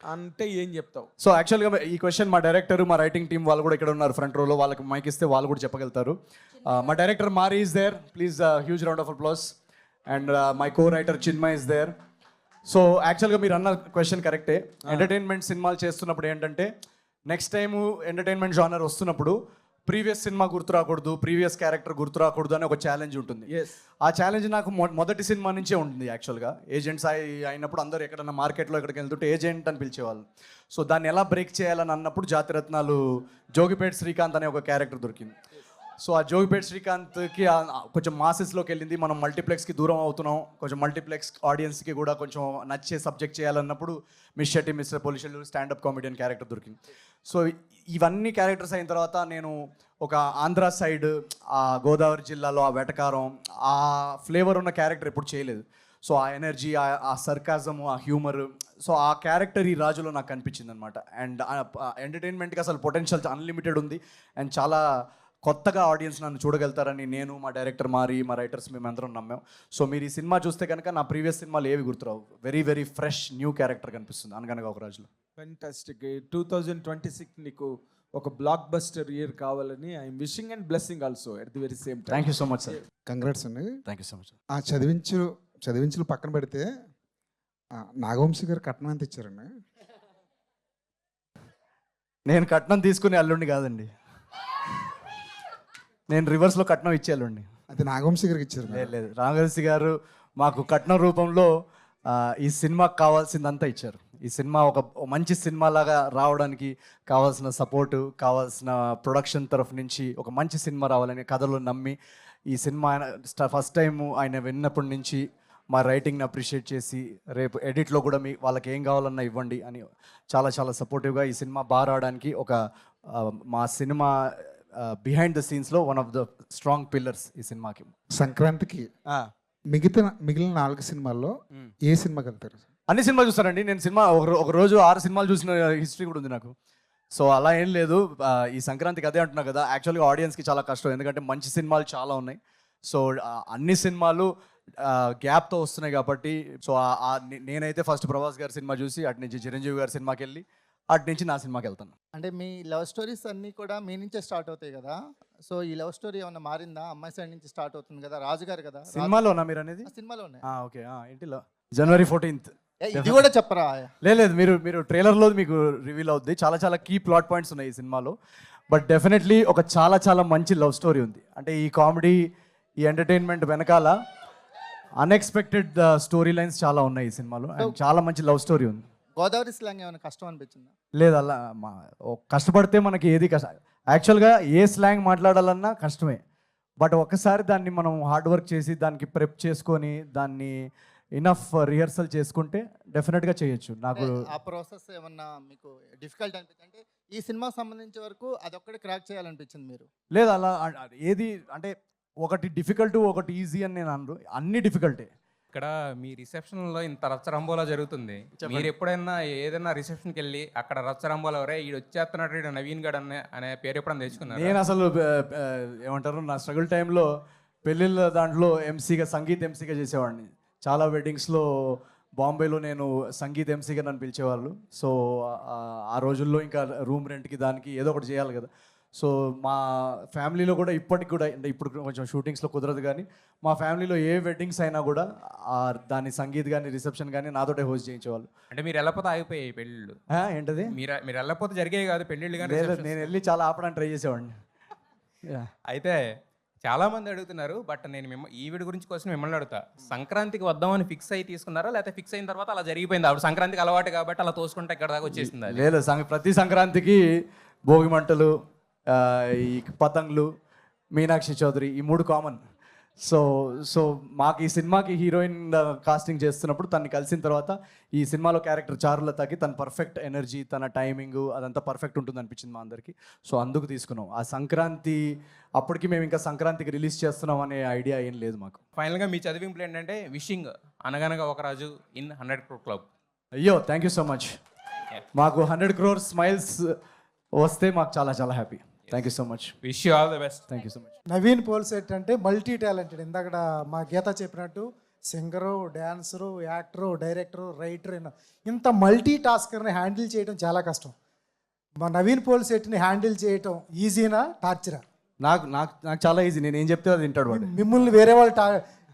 అంటే ఏం చెప్తావు? సో యాక్చువల్గా ఈ క్వశ్చన్ మా డైరెక్టర్, మా రైటింగ్ టీం వాళ్ళు కూడా ఇక్కడ ఉన్నారు ఫ్రంట్ రోలో. వాళ్ళకి మైక్ ఇస్తే వాళ్ళు కూడా చెప్పగలుగుతారు. మా director Mari is there, please huge round of applause. And my co writer Chinmay is there. So యాక్చువల్గా మీరు అన్న క్వశ్చన్ కరెక్టే. ఎంటర్టైన్మెంట్ సినిమాలు చేస్తున్నప్పుడు ఏంటంటే నెక్స్ట్ టైం ఎంటర్టైన్మెంట్ జానర్ వస్తున్నప్పుడు ప్రీవియస్ సినిమా గుర్తు రాకూడదు, ప్రీవియస్ క్యారెక్టర్ గుర్తు రాకూడదు అని ఒక ఛాలెంజ్ ఉంటుంది. ఆ ఛాలెంజ్ నాకు మొదటి సినిమా నుంచే ఉంటుంది. యాక్చువల్గా ఏజెంట్స్ అయినప్పుడు అందరూ ఎక్కడన్నా మార్కెట్లో ఎక్కడికి వెళ్తుంటే ఏజెంట్ అని పిలిచేవాళ్ళు. సో దాన్ని ఎలా బ్రేక్ చేయాలని అన్నప్పుడు జాతిరత్నాలు జోగిపేట శ్రీకాంత్ అనే ఒక క్యారెక్టర్ దొరికింది. సో ఆ జోగిపేట శ్రీకాంత్కి కొంచెం మాసెస్లోకి వెళ్ళింది. మనం మల్టీప్లెక్స్కి దూరం అవుతున్నాం, కొంచెం మల్టీప్లెక్స్ ఆడియన్స్కి కూడా కొంచెం నచ్చే సబ్జెక్ట్ చేయాలన్నప్పుడు మిస్ షెట్టి, మిస్టర్ పొలిషన్లు, స్టాండప్ కామెడియన్ క్యారెక్టర్ దొరికింది. సో ఇవన్నీ క్యారెక్టర్స్ అయిన తర్వాత నేను ఒక ఆంధ్ర సైడ్, ఆ గోదావరి జిల్లాలో ఆ వెటకారం, ఆ ఫ్లేవర్ ఉన్న క్యారెక్టర్ ఎప్పుడు చేయలేదు. సో ఆ ఎనర్జీ, ఆ సర్కాజము, ఆ హ్యూమర్, సో ఆ క్యారెక్టర్ ఈ రాజులో నాకు కనిపించింది అనమాట. అండ్ ఎంటర్టైన్మెంట్కి అసలు పొటెన్షియల్ అన్లిమిటెడ్ ఉంది. అండ్ చాలా కొత్తగా ఆడియన్స్ నన్ను చూడగలుగుతారని నేను, మా డైరెక్టర్ మారి, మా రైటర్స్ మేమందరం నమ్మాం. సో మీరు ఈ సినిమా చూస్తే కనుక నా ప్రీవియస్ సినిమాలు ఏవి గుర్తురావు. Very very fresh new character కనిపిస్తుంది అనగనగా ఒక రాజులో. ఫెంటాస్టిక్. 2026 నీకు ఒక బ్లాక్ బస్టర్ ఇయర్ కావాలని I'm wishing and blessing also at the very same time. Thank you so much sir. Congrats అండి. Thank you so much. ఆ చదివించులు పక్కన పెడితే నాగవంశీ గారు కట్నం ఎంత ఇచ్చారండి? నేను కట్నం తీసుకునే అల్లుండి కాదండి, నేను రివర్స్లో కట్నం ఇచ్చేయాలండి. అది నాగవంశీ గారికి ఇచ్చారు. లేదు, రామగల్సి గారు మాకు కట్నం రూపంలో ఈ సినిమాకి కావాల్సిందంతా ఇచ్చారు. ఈ సినిమా ఒక మంచి సినిమాలాగా రావడానికి కావాల్సిన సపోర్టు, కావాల్సిన ప్రొడక్షన్ తరఫు నుంచి ఒక మంచి సినిమా రావాలని కథలో నమ్మి ఈ సినిమా ఫస్ట్ టైం ఆయన విన్నప్పటి నుంచి మా రైటింగ్ని అప్రిషియేట్ చేసి రేపు ఎడిట్లో కూడా వాళ్ళకి ఏం కావాలన్నా ఇవ్వండి అని చాలా చాలా సపోర్టివ్గా ఈ సినిమా బాగా రావడానికి ఒక మా సినిమా బిహైండ్ ద సీన్స్లో one of the strong pillars ఈ సినిమాకి. సంక్రాంతికి మిగిలిన 4 సినిమాల్లో ఏ సినిమాకి వెళ్తారు? అన్ని సినిమాలు చూస్తారండి. నేను సినిమా ఒక రోజు 6 సినిమాలు చూసిన హిస్టరీ కూడా ఉంది నాకు. సో అలా ఏం లేదు. ఈ సంక్రాంతికి అదే అంటున్నా కదా, యాక్చువల్గా ఆడియన్స్కి చాలా కష్టం, ఎందుకంటే మంచి సినిమాలు చాలా ఉన్నాయి. సో అన్ని సినిమాలు గ్యాప్తో వస్తున్నాయి కాబట్టి, సో నేనైతే ఫస్ట్ ప్రభాస్ గారి సినిమా చూసి అటు నుంచి చిరంజీవి గారి సినిమాకి వెళ్ళి అటు నుంచి నా సినిమాకి వెళ్తాను. అంటే మీ లవ్ స్టోరీస్ అన్నీ కూడా మీ నుంచే స్టార్ట్ అవుతాయి కదా. సో ఈ లవ్ స్టోరీ ఏమన్నా మారిందా? అమ్మాయి సైడ్ నుంచి స్టార్ట్ అవుతుంది కదా, రాజుగారు కదా. సినిమాలోనా మీరు అనేది? సినిమాలోనే. ఓకే. ఏంటిలో January 14th. ఇది కూడా చెప్పరా? లేదు, మీరు ట్రైలర్లో మీకు రివీల్ అవుద్ది. చాలా చాలా కీ ప్లాట్ పాయింట్స్ ఉన్నాయి ఈ సినిమాలో. బట్ డెఫినెట్లీ ఒక చాలా చాలా మంచి లవ్ స్టోరీ ఉంది. అంటే ఈ కామెడీ, ఈ ఎంటర్టైన్మెంట్ వెనకాల అన్ఎక్స్పెక్టెడ్ స్టోరీ లైన్స్ చాలా ఉన్నాయి ఈ సినిమాలో. అండ్ చాలా మంచి లవ్ స్టోరీ ఉంది. గోదావరి స్లాంగ్ ఏమైనా కష్టం అనిపించిందా? లేదు, అలా కష్టపడితే మనకి ఏది కష్టం. యాక్చువల్గా ఏ స్లాంగ్ మాట్లాడాలన్నా కష్టమే. బట్ ఒకసారి దాన్ని మనం హార్డ్ వర్క్ చేసి దానికి ప్రెప్ చేసుకొని దాన్ని ఇనఫ్ రిహర్సల్ చేసుకుంటే డెఫినెట్గా చేయొచ్చు. నాకు ఆ ప్రాసెస్ ఏమన్నా మీకు డిఫికల్ట్ అనిపించింది? అంటే ఈ సినిమాకి సంబంధించి వరకు అదొక్కటి క్రాక్ చేయాలనిపించింది మీరు? లేదు, అలా ఏది అంటే ఒకటి డిఫికల్ట్ ఒకటి ఈజీ అని నేను అనరు, అన్ని డిఫికల్టే. ఇక్కడ మీ రిసెప్షన్లో ఇంత రచ్చరంబోలా జరుగుతుంది. మీరు ఎప్పుడైనా ఏదైనా రిసెప్షన్కి వెళ్ళి అక్కడ రచ్చరంబోలా ఎవరే ఈడు వచ్చేస్తున్నట్టు నవీన్ గడ్ అనే పేరు ఎప్పుడైనా తెచ్చుకున్నారు? నేను అసలు ఏమంటారు, నా స్ట్రగుల్ టైంలో పెళ్ళిళ్ళ దాంట్లో సంగీత్ ఎంసీగా చేసేవాడిని. చాలా వెడ్డింగ్స్లో బాంబేలో నేను సంగీత్ ఎంసీగా నన్ను పిలిచేవాళ్ళు. సో ఆ రోజుల్లో ఇంకా రూమ్ రెంట్కి దానికి ఏదో ఒకటి చేయాలి కదా. సో మా ఫ్యామిలీలో కూడా ఇప్పటికి కూడా, అంటే ఇప్పుడు కొంచెం షూటింగ్స్లో కుదరదు కానీ మా ఫ్యామిలీలో ఏ వెడ్డింగ్స్ అయినా కూడా దాని సంగీత్ కానీ రిసెప్షన్ కానీ నాతోటే హోస్ట్ చేయించేవాళ్ళు. అంటే మీరు వెళ్ళకపోతే ఆగిపోయాయి పెళ్ళిళ్ళు? ఏంటది? మీరు వెళ్ళకపోతే జరిగేవి కాదు పెళ్ళిళ్ళు కానీ? నేను వెళ్ళి చాలా ఆపడానికి ట్రై చేసేవాడిని. అయితే చాలా మంది అడుగుతున్నారు, బట్ నేను ఈవిడ కోసం మిమ్మల్ని అడుగుతా. సంక్రాంతికి వద్దామని ఫిక్స్ అయ్యి తీసుకున్నారా, లేకపోతే ఫిక్స్ అయిన తర్వాత అలా జరిగిపోయింది? ఆవిడ సంక్రాంతికి అలవాటు కాబట్టి అలా తోసుకుంటే ఇక్కడ దాకా వచ్చేసింది? లేదు, ప్రతి సంక్రాంతికి భోగి మంటలు, ఈ పతంగులు, మీనాక్షి చౌదరి, ఈ 3 కామన్. సో మాకు ఈ సినిమాకి హీరోయిన్ కాస్టింగ్ చేస్తున్నప్పుడు తను కలిసిన తర్వాత ఈ సినిమాలో క్యారెక్టర్ చారులతకి తన పర్ఫెక్ట్ ఎనర్జీ, తన టైమింగ్ అదంతా పర్ఫెక్ట్ ఉంటుంది అనిపించింది మా అందరికీ. సో అందుకు తీసుకున్నాం. ఆ సంక్రాంతి అప్పటికి మేము ఇంకా సంక్రాంతికి రిలీజ్ చేస్తున్నాం అనే ఐడియా ఏం లేదు మాకు. ఫైనల్గా మీ చదివింపులు ఏంటంటే విషింగ్ అనగనగా ఒక రాజు ఇన్ 100 crore క్లబ్. అయ్యో, థ్యాంక్ యూ సో మచ్. మాకు 100 crore స్మైల్స్ వస్తే మాకు చాలా చాలా happy. Thank you so much. Wish you all the best. Thank you so much. Naveen Polishetty అంటే మల్టీ టాలెంటెడ్. ఇందాక మా గీత చెప్పినట్టు singer, dancer, actor, director, writer, ఇంత మల్టీ టాస్కర్ని హ్యాండిల్ చేయడం చాలా కష్టం. మా నవీన్ పోల్సెట్ని హ్యాండిల్ చేయటం ఈజీనా టార్చరా? నాకు నాకు నాకు చాలా ఈజీ. నేను ఏం చెప్తే అది వింటాడు వాడు. మిమ్మల్ని వేరే వాళ్ళు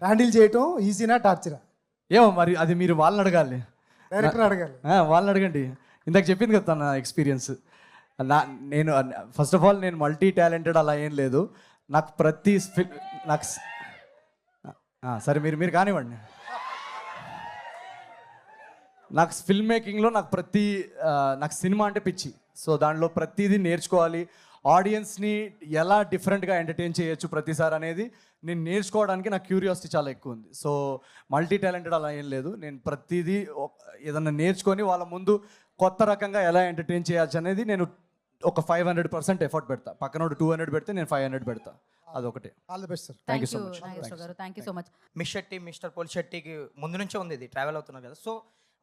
హ్యాండిల్ చేయటం ఈజీనా టార్చరా? ఏమో మరి అది మీరు వాళ్ళని అడగాలి, డైరెక్టర్ అడగాలి. వాళ్ళని అడగండి. ఇందాక చెప్పింది కదా నా ఎక్స్పీరియన్స్. నేను ఫస్ట్ ఆఫ్ ఆల్ నేను మల్టీ టాలెంటెడ్ అలా ఏం లేదు. నాకు ప్రతి నాకు సరే మీరు కానివ్వండి. నాకు ఫిల్మ్ మేకింగ్లో నాకు సినిమా అంటే పిచ్చి. సో దాంట్లో ప్రతిదీ నేర్చుకోవాలి. ఆడియన్స్ని ఎలా డిఫరెంట్గా ఎంటర్టైన్ చేయొచ్చు ప్రతిసారి అనేది నేను నేర్చుకోవడానికి నాకు క్యూరియాసిటీ చాలా ఎక్కువ ఉంది. సో మల్టీ టాలెంటెడ్ అలా ఏం లేదు. నేను ప్రతిదీ ఏదన్నా నేర్చుకొని వాళ్ళ ముందు కొత్త రకంగా ఎలా ఎంటర్టైన్ చేయొచ్చు అనేది నేను ఒక 500% ఎఫర్ట్ పెడతా. పక్కనోడు 200 పెడితే నేను 500 పెడతా. అదొకటే. All the best sir. Thank you so much. Thank you so much. Mister పోల్శెట్టికి ముందు నుంచే ఉంది, ఇది ట్రావెల్ అవుతున్నారు కదా. సో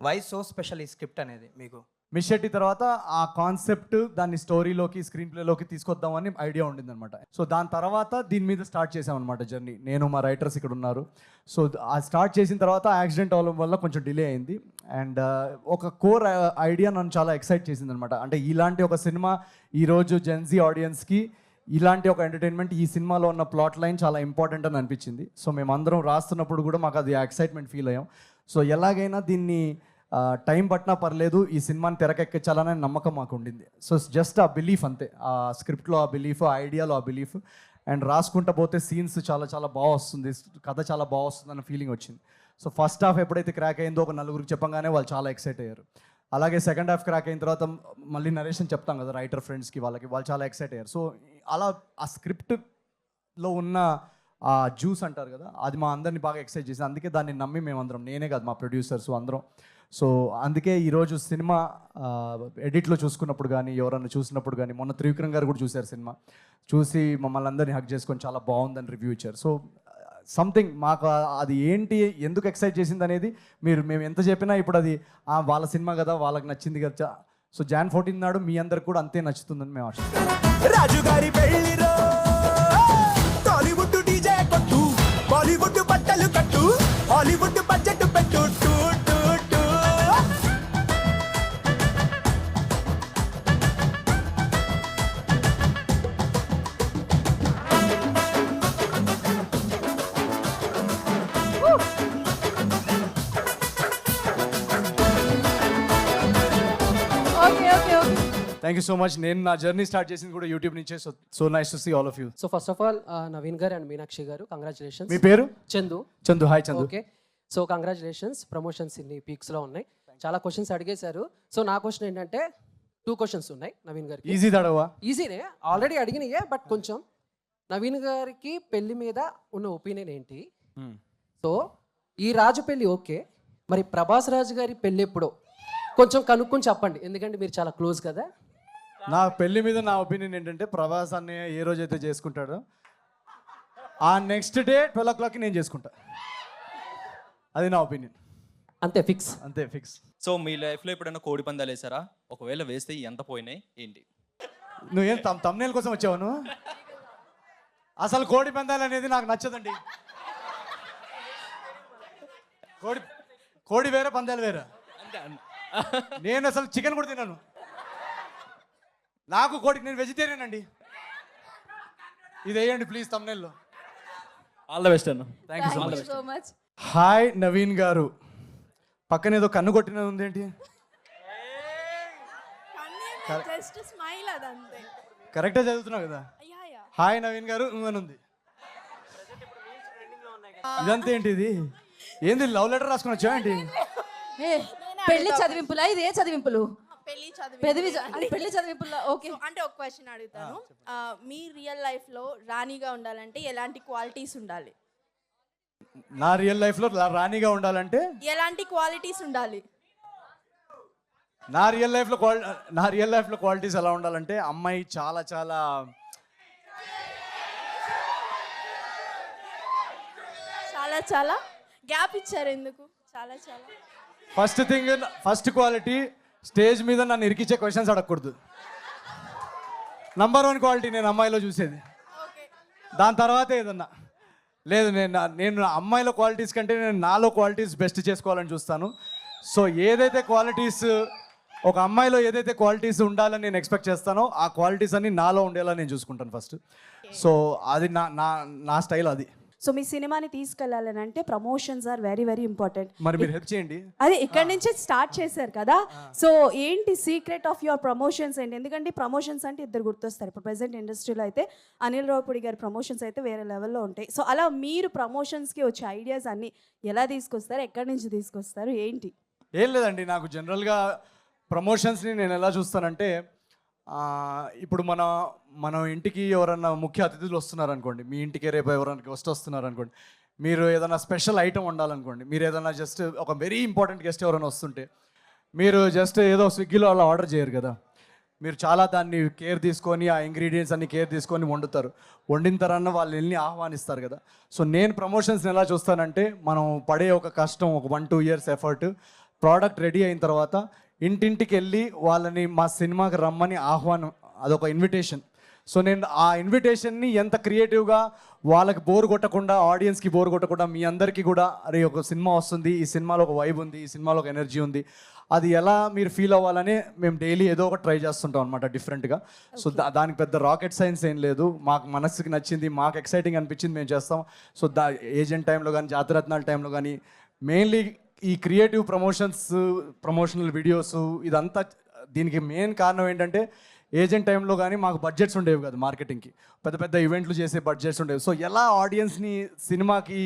వై సో స్పెషల్ ఈ స్క్రిప్ట్ అనేది మీకు? మిస్ శెట్టి తర్వాత ఆ కాన్సెప్ట్ దాన్ని స్టోరీలోకి స్క్రీన్ ప్లేలోకి తీసుకొద్దామని ఐడియా ఉండింది అనమాట. సో దాని తర్వాత దీని మీద స్టార్ట్ చేసామన్నమాట జర్నీ. నేను మా రైటర్స్ ఇక్కడ ఉన్నారు. సో ఆ స్టార్ట్ చేసిన తర్వాత యాక్సిడెంట్ అవ్వడం వల్ల కొంచెం డిలే అయింది. అండ్ ఒక కోర్ ఐడియా నన్ను చాలా ఎక్సైట్ చేసింది అనమాట. అంటే ఇలాంటి ఒక సినిమా ఈరోజు జెన్జీ ఆడియన్స్కి ఇలాంటి ఒక ఎంటర్టైన్మెంట్ ఈ సినిమాలో ఉన్న ప్లాట్ లైన్ చాలా ఇంపార్టెంట్ అని అనిపించింది. సో మేమందరం రాస్తున్నప్పుడు కూడా మాకు అది ఎక్సైట్మెంట్ ఫీల్ అయ్యాం. సో ఎలాగైనా దీన్ని టైం పట్టినా పర్లేదు ఈ సినిమాని తెరకెక్కించాలనే నమ్మకం మాకు ఉండింది. సో జస్ట్ ఆ బిలీఫ్ అంతే. ఆ స్క్రిప్ట్లో ఆ బిలీఫ్, ఆ ఐడియాలో ఆ బిలీఫ్. అండ్ రాసుకుంటా పోతే సీన్స్ చాలా చాలా బాగా వస్తుంది, కథ చాలా బాగా వస్తుంది అన్న ఫీలింగ్ వచ్చింది. సో ఫస్ట్ హాఫ్ ఎప్పుడైతే క్రాక్ అయిందో ఒక నలుగురికి చెప్పగానే వాళ్ళు చాలా ఎక్సైట్ అయ్యారు. అలాగే సెకండ్ హాఫ్ క్రాక్ అయిన తర్వాత మళ్ళీ నరేషన్ చెప్తాం కదా రైటర్ ఫ్రెండ్స్కి, వాళ్ళు చాలా ఎక్సైట్ అయ్యారు. సో అలా ఆ స్క్రిప్ట్లో ఉన్న ఆ జ్యూస్ అంటారు కదా, అది మా అందరినీ బాగా ఎక్సైట్ చేసింది. అందుకే దాన్ని నమ్మి మేమందరం, నేనే కాదు మా ప్రొడ్యూసర్స్ అందరం. సో అందుకే ఈరోజు సినిమా ఎడిట్లో చూసుకున్నప్పుడు కానీ ఎవరన్నా చూసినప్పుడు కానీ, మొన్న త్రివిక్రమ్ గారు కూడా చూశారు సినిమా, చూసి మమ్మల్ని అందరినీ హక్ చేసుకొని చాలా బాగుందని రివ్యూ ఇచ్చారు. సో సంథింగ్ మాకు అది ఏంటి ఎందుకు ఎక్సైట్ చేసింది అనేది మేము ఎంత చెప్పినా ఇప్పుడు అది వాళ్ళ సినిమా కదా, వాళ్ళకి నచ్చింది కదా. సో Jan 14 నాడు మీ అందరికి కూడా అంతే నచ్చుతుందని మేము ఆశిస్తాం. రాజుగారి పెళ్లిరో, టాలీవుడ్ డీజే కొట్టు, బాలీవుడ్ బట్టలు కట్టు, హాలీవుడ్ బడ్జెట్ పెట్టు, too too too. Thank you so much. నేను నా జర్నీ స్టార్ట్ చేసింది కూడా యూట్యూబ్ నుంచే. So nice to see all of you. So first of all Naveen garu and Meenakshi garu congratulations. మీ పేరు? Chandu. Hi Chandu. Okay, so congratulations. Promotions ఇన్ని పీక్స్లో ఉన్నాయి. చాలా క్వశ్చన్స్ అడిగేశారు. సో నా క్వశ్చన్ ఏంటంటే 2 questions ఉన్నాయి నవీన్ గారికి. ఈజీ దడవా? ఈజీనే, ఆల్రెడీ అడిగినాయే, బట్ కొంచెం నవీన్ గారికి పెళ్లి మీద ఉన్న ఒపీనియన్ ఏంటి? సో ఈ రాజు పెళ్లి ఓకే, మరి ప్రభాస్ రాజు గారి పెళ్లి ఎప్పుడో కొంచెం కనుక్కొని చెప్పండి, ఎందుకంటే మీరు చాలా క్లోజ్ కదా. నా పెళ్లి మీద నా ఒపీనియన్ ఏంటంటే, ప్రభాస్ అన్నయ్య ఏ రోజైతే చేసుకుంటాడో ఆ నెక్స్ట్ డే 12 o'clockకి నేను చేసుకుంటా. అది నా ఒపీనియన్. అంతే, ఫిక్స్. అంతే, ఫిక్స్. సో మీ లైఫ్లో ఎప్పుడైనా కోడి పందాలు వేసారా? ఒకవేళ వేస్తే ఎంత పోయినాయి ఏంటి? నువ్వేం తమ్నేల్ కోసం వచ్చావు నువ్వు? అసలు కోడి పందాలు అనేది నాకు నచ్చదండి. కోడి వేరే, పందాలు వేరే. నేను అసలు చికెన్ కూడా తిన్నాను. నాకు కోడికి, నేను వెజిటేరియన్ అండి. ఇది వేయండి ప్లీజ్ తమ్నేల్లో. ఆల్ ద బెస్ట్ అన్న. Thank you so much. Hi Naveen గారు. పక్కన ఏదో కన్ను కొట్టినది ఉంది ఏంటి? కరెక్టే చదువుతున్నావు కదా. హాయ్ నవీన్ గారు అని ఉంది. ఇదంతా ఏంటి? ఇది ఏంది? లవ్ లెటర్ రాసుకుని వచ్చావా ఏంటి? పెళ్లి చదివింపులా? ఇది ఏ చదివింపులు? పెళ్లి చదివింపులా? ఓకే. అంటే ఒక క్వశ్చన్ అడుగుతాను. మీ రియల్ లైఫ్ లో రాణిగా ఉండాలంటే ఎలాంటి క్వాలిటీస్ ఉండాలి? నా రియల్ లైఫ్ లో రాణిగా ఉండాలంటే ఎలాంటి క్వాలిటీస్ ఉండాలి? నా రియల్ లైఫ్ లో క్వాలిటీస్ ఎలా ఉండాలంటే, అమ్మాయి చాలా చాలా చాలా చాలా గ్యాప్ ఇచ్చారు ఎందుకు? చాలా చాలా ఫస్ట్ క్వాలిటీ స్టేజ్ మీద నన్ను ఇరికిచ్చే క్వశ్చన్స్ అడగకూడదు. నంబర్ 1 క్వాలిటీ నేను అమ్మాయిలో చూసేది. దాని తర్వాత ఏదన్నా లేదు, నేను అమ్మాయిల క్వాలిటీస్ కంటే నేను నాలో క్వాలిటీస్ బెస్ట్ చేసుకోవాలని చూస్తాను. సో ఏదైతే క్వాలిటీస్ ఒక అమ్మాయిలో ఏదైతే క్వాలిటీస్ ఉండాలని నేను ఎక్స్పెక్ట్ చేస్తానో ఆ క్వాలిటీస్ అన్ని నాలో ఉండేలా నేను చూసుకుంటాను ఫస్ట్. సో అది నా స్టైల్ అది. సో మీ సినిమాని తీసుకెళ్ళాలని అంటే promotions are very very important. మరి మీరు హెల్ప్ చేయండి. అదే ఇక్కడ నుంచే స్టార్ట్ చేశారు కదా, సో ఏంటి సీక్రెట్ ఆఫ్ యువర్ ప్రమోషన్స్ ఏంటి? ఎందుకంటే ప్రమోషన్స్ అంటే ఇద్దరు గుర్తొస్తారు. ఇప్పుడు ప్రెసెంట్ ఇండస్ట్రీలో అయితే అనిల్ రావుపూడి గారి ప్రమోషన్స్ అయితే వేరే లెవెల్లో ఉంటాయి. సో అలా మీరు ప్రమోషన్స్కి వచ్చే ఐడియాస్ అన్నీ ఎలా తీసుకొస్తారు, ఎక్కడి నుంచి తీసుకొస్తారు, ఏంటి? ఏం లేదండి, నాకు జనరల్గా ప్రమోషన్స్ని నేను ఎలా చూస్తానంటే, ఇప్పుడు మన ఇంటికి ఎవరన్నా ముఖ్య అతిథులు వస్తున్నారు అనుకోండి, మీ ఇంటికి రేపు ఎవరైనా గెస్ట్ వస్తున్నారు అనుకోండి, మీరు ఏదైనా స్పెషల్ ఐటమ్ ఉండాలనుకోండి, మీరు ఏదైనా జస్ట్ ఒక వెరీ ఇంపార్టెంట్ గెస్ట్ ఎవరైనా వస్తుంటే మీరు జస్ట్ ఏదో స్విగ్గీలో అలా ఆర్డర్ చేయరు కదా, మీరు చాలా దాన్ని కేర్ తీసుకొని ఆ ఇంగ్రీడియంట్స్ అన్ని కేర్ తీసుకొని వండుతారు. వండిన తర్వాత వాళ్ళు వెళ్ళి ఆహ్వానిస్తారు కదా. సో నేను ప్రమోషన్స్ని ఎలా చూస్తానంటే, మనం పడే ఒక కష్టం, ఒక 1-2 years ఎఫర్ట్, ప్రోడక్ట్ రెడీ అయిన తర్వాత ఇంటింటికి వెళ్ళి వాళ్ళని మా సినిమాకి రమ్మని ఆహ్వానం, అదొక ఇన్విటేషన్. సో నేను ఆ ఇన్విటేషన్ని ఎంత క్రియేటివ్గా వాళ్ళకి బోర్ కొట్టకుండా, ఆడియన్స్కి బోర్ కొట్టకుండా, మీ అందరికీ కూడా అరే ఒక సినిమా వస్తుంది, ఈ సినిమాలో ఒక వైబ్ ఉంది, ఈ సినిమాలో ఒక ఎనర్జీ ఉంది, అది ఎలా మీరు ఫీల్ అవ్వాలని మేము డైలీ ఏదో ఒకటి ట్రై చేస్తుంటాం అనమాట డిఫరెంట్గా. సో దానికి పెద్ద రాకెట్ సైన్స్ ఏం లేదు, మాకు మనసుకి నచ్చింది, మాకు ఎక్సైటింగ్ అనిపించింది మేము చేస్తాం. సో ఏజెంట్ టైంలో కానీ, జాతిరత్నాల టైంలో కానీ, మెయిన్లీ ఈ క్రియేటివ్ ప్రమోషనల్ వీడియోస్ ఇదంతా దీనికి మెయిన్ కారణం ఏంటంటే, ఏజెంట్ టైంలో కానీ మాకు బడ్జెట్స్ ఉండేవి కదా మార్కెటింగ్కి, పెద్ద పెద్ద ఈవెంట్లు చేసే బడ్జెట్స్ ఉండేవి. సో ఎలా ఆడియన్స్ని సినిమాకి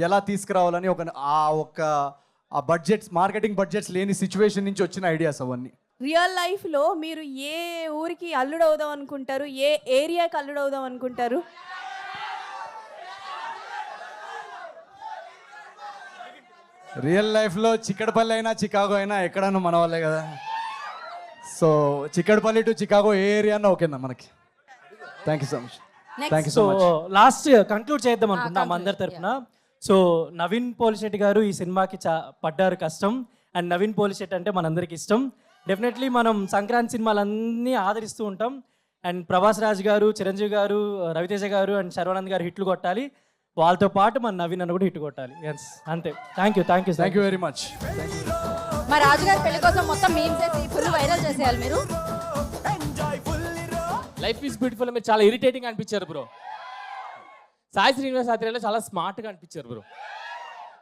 ఎలా తీసుకురావాలని ఆ బడ్జెట్స్, మార్కెటింగ్ బడ్జెట్స్ లేని సిచ్యువేషన్ నుంచి వచ్చిన ఐడియాస్ అవన్నీ. రియల్ లైఫ్లో మీరు ఏ ఊరికి అల్లుడవుదాం అనుకుంటారు, ఏ ఏరియాకి అల్లుడవుదాం అనుకుంటారు? రియల్ లైఫ్లో చిక్కడపల్లి అయినా చికాగో అయినా ఎక్కడన్నా మన వాళ్ళే కదా. సో చిక్కడపల్లి టు చికాగో ఏ ఏరియా అన్నా ఓకేనా మనకి. Thank you so much. Thank you so much. Last conclude చేద్దాం అనుకుంటున్నాం అందరి తరఫున. సో నవీన్ పోలిశెట్టి గారు ఈ సినిమాకి పడ్డారు కష్టం, అండ్ నవీన్ పోలిశెట్టి అంటే మనందరికి ఇష్టం. డెఫినెట్లీ మనం సంక్రాంతి సినిమాలన్నీ ఆదరిస్తూ ఉంటాం. అండ్ ప్రభాస్ రాజ్ గారు, చిరంజీవి గారు, రవితేజ గారు అండ్ శర్వానంద్ గారు హిట్లు కొట్టాలి, వాళ్ళతో పాటు మన నవీన్ అన్న కూడా హిట్ కొట్టాలి. ఎస్ అంతే. Thank you very much. మా రాజుగారి పెళ్లి కోసం మొత్తం మీమ్స్ చేసి ఫుల్ వైరల్ చేసేయాలి మీరు. లైఫ్ ఈజ్ బ్యూటిఫుల్ మీరు చాలా ఇరిటేటింగ్ అనిపించారు బ్రో. సాయి శ్రీనివాస్ ఆత్రేయలో చాలా స్మార్ట్గా అనిపించారు బ్రో.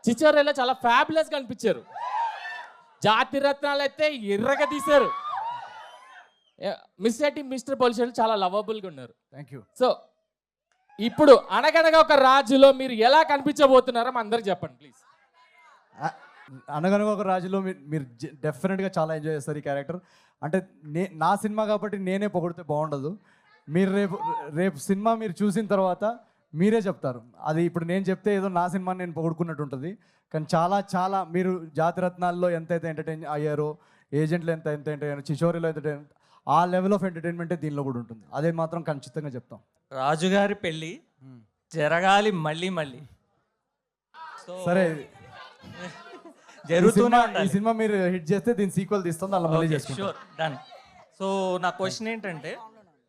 చిచ్చోరేలో చాలా ఫ్యాబులస్గా అనిపించారు. జాతిరత్నాలు అయితే ఎర్రగా తీశారు. మిస్టర్ పోలిషెట్టి చాలా లవబుల్గా ఉన్నారు. Thank you. సో ఇప్పుడు అనగనగా ఒక రాజులో మీరు ఎలా కనిపించబోతున్నారో అందరికి చెప్పండి ప్లీజ్. అనగనగా ఒక రాజులో మీరు డెఫినెట్గా చాలా ఎంజాయ్ చేస్తారు ఈ క్యారెక్టర్. అంటే నా సినిమా కాబట్టి నేనే పొగిడితే బాగుండదు. మీరు రేపు సినిమా మీరు చూసిన తర్వాత మీరే చెప్తారు. అది ఇప్పుడు నేను చెప్తే ఏదో నా సినిమాని నేను పొగుడుకున్నట్టు ఉంటుంది, కానీ చాలా చాలా మీరు జాతిరత్నాల్లో ఎంతైతే ఎంటర్టైన్ అయ్యారో, ఏజెంట్లు ఎంత ఎంటర్టైన్, చిచోరిలో ఎంటర్టైన్, ఆ లెవెల్ ఆఫ్ ఎంటర్టైన్మెంటే దీనిలో కూడా ఉంటుంది. అదే మాత్రం ఖచ్చితంగా చెప్తాం. రాజుగారి పెళ్ళి జరగాలి మళ్ళీ మళ్ళీ. సరే జరుగుతూనే ఈ సినిమా మీరు హిట్ చేస్తే దీని సీక్వెల్ తీస్తాం, అలా మళ్ళీ చేసుకుంటాం. Sure, done. సో నా క్వశ్చన్ ఏంటంటే,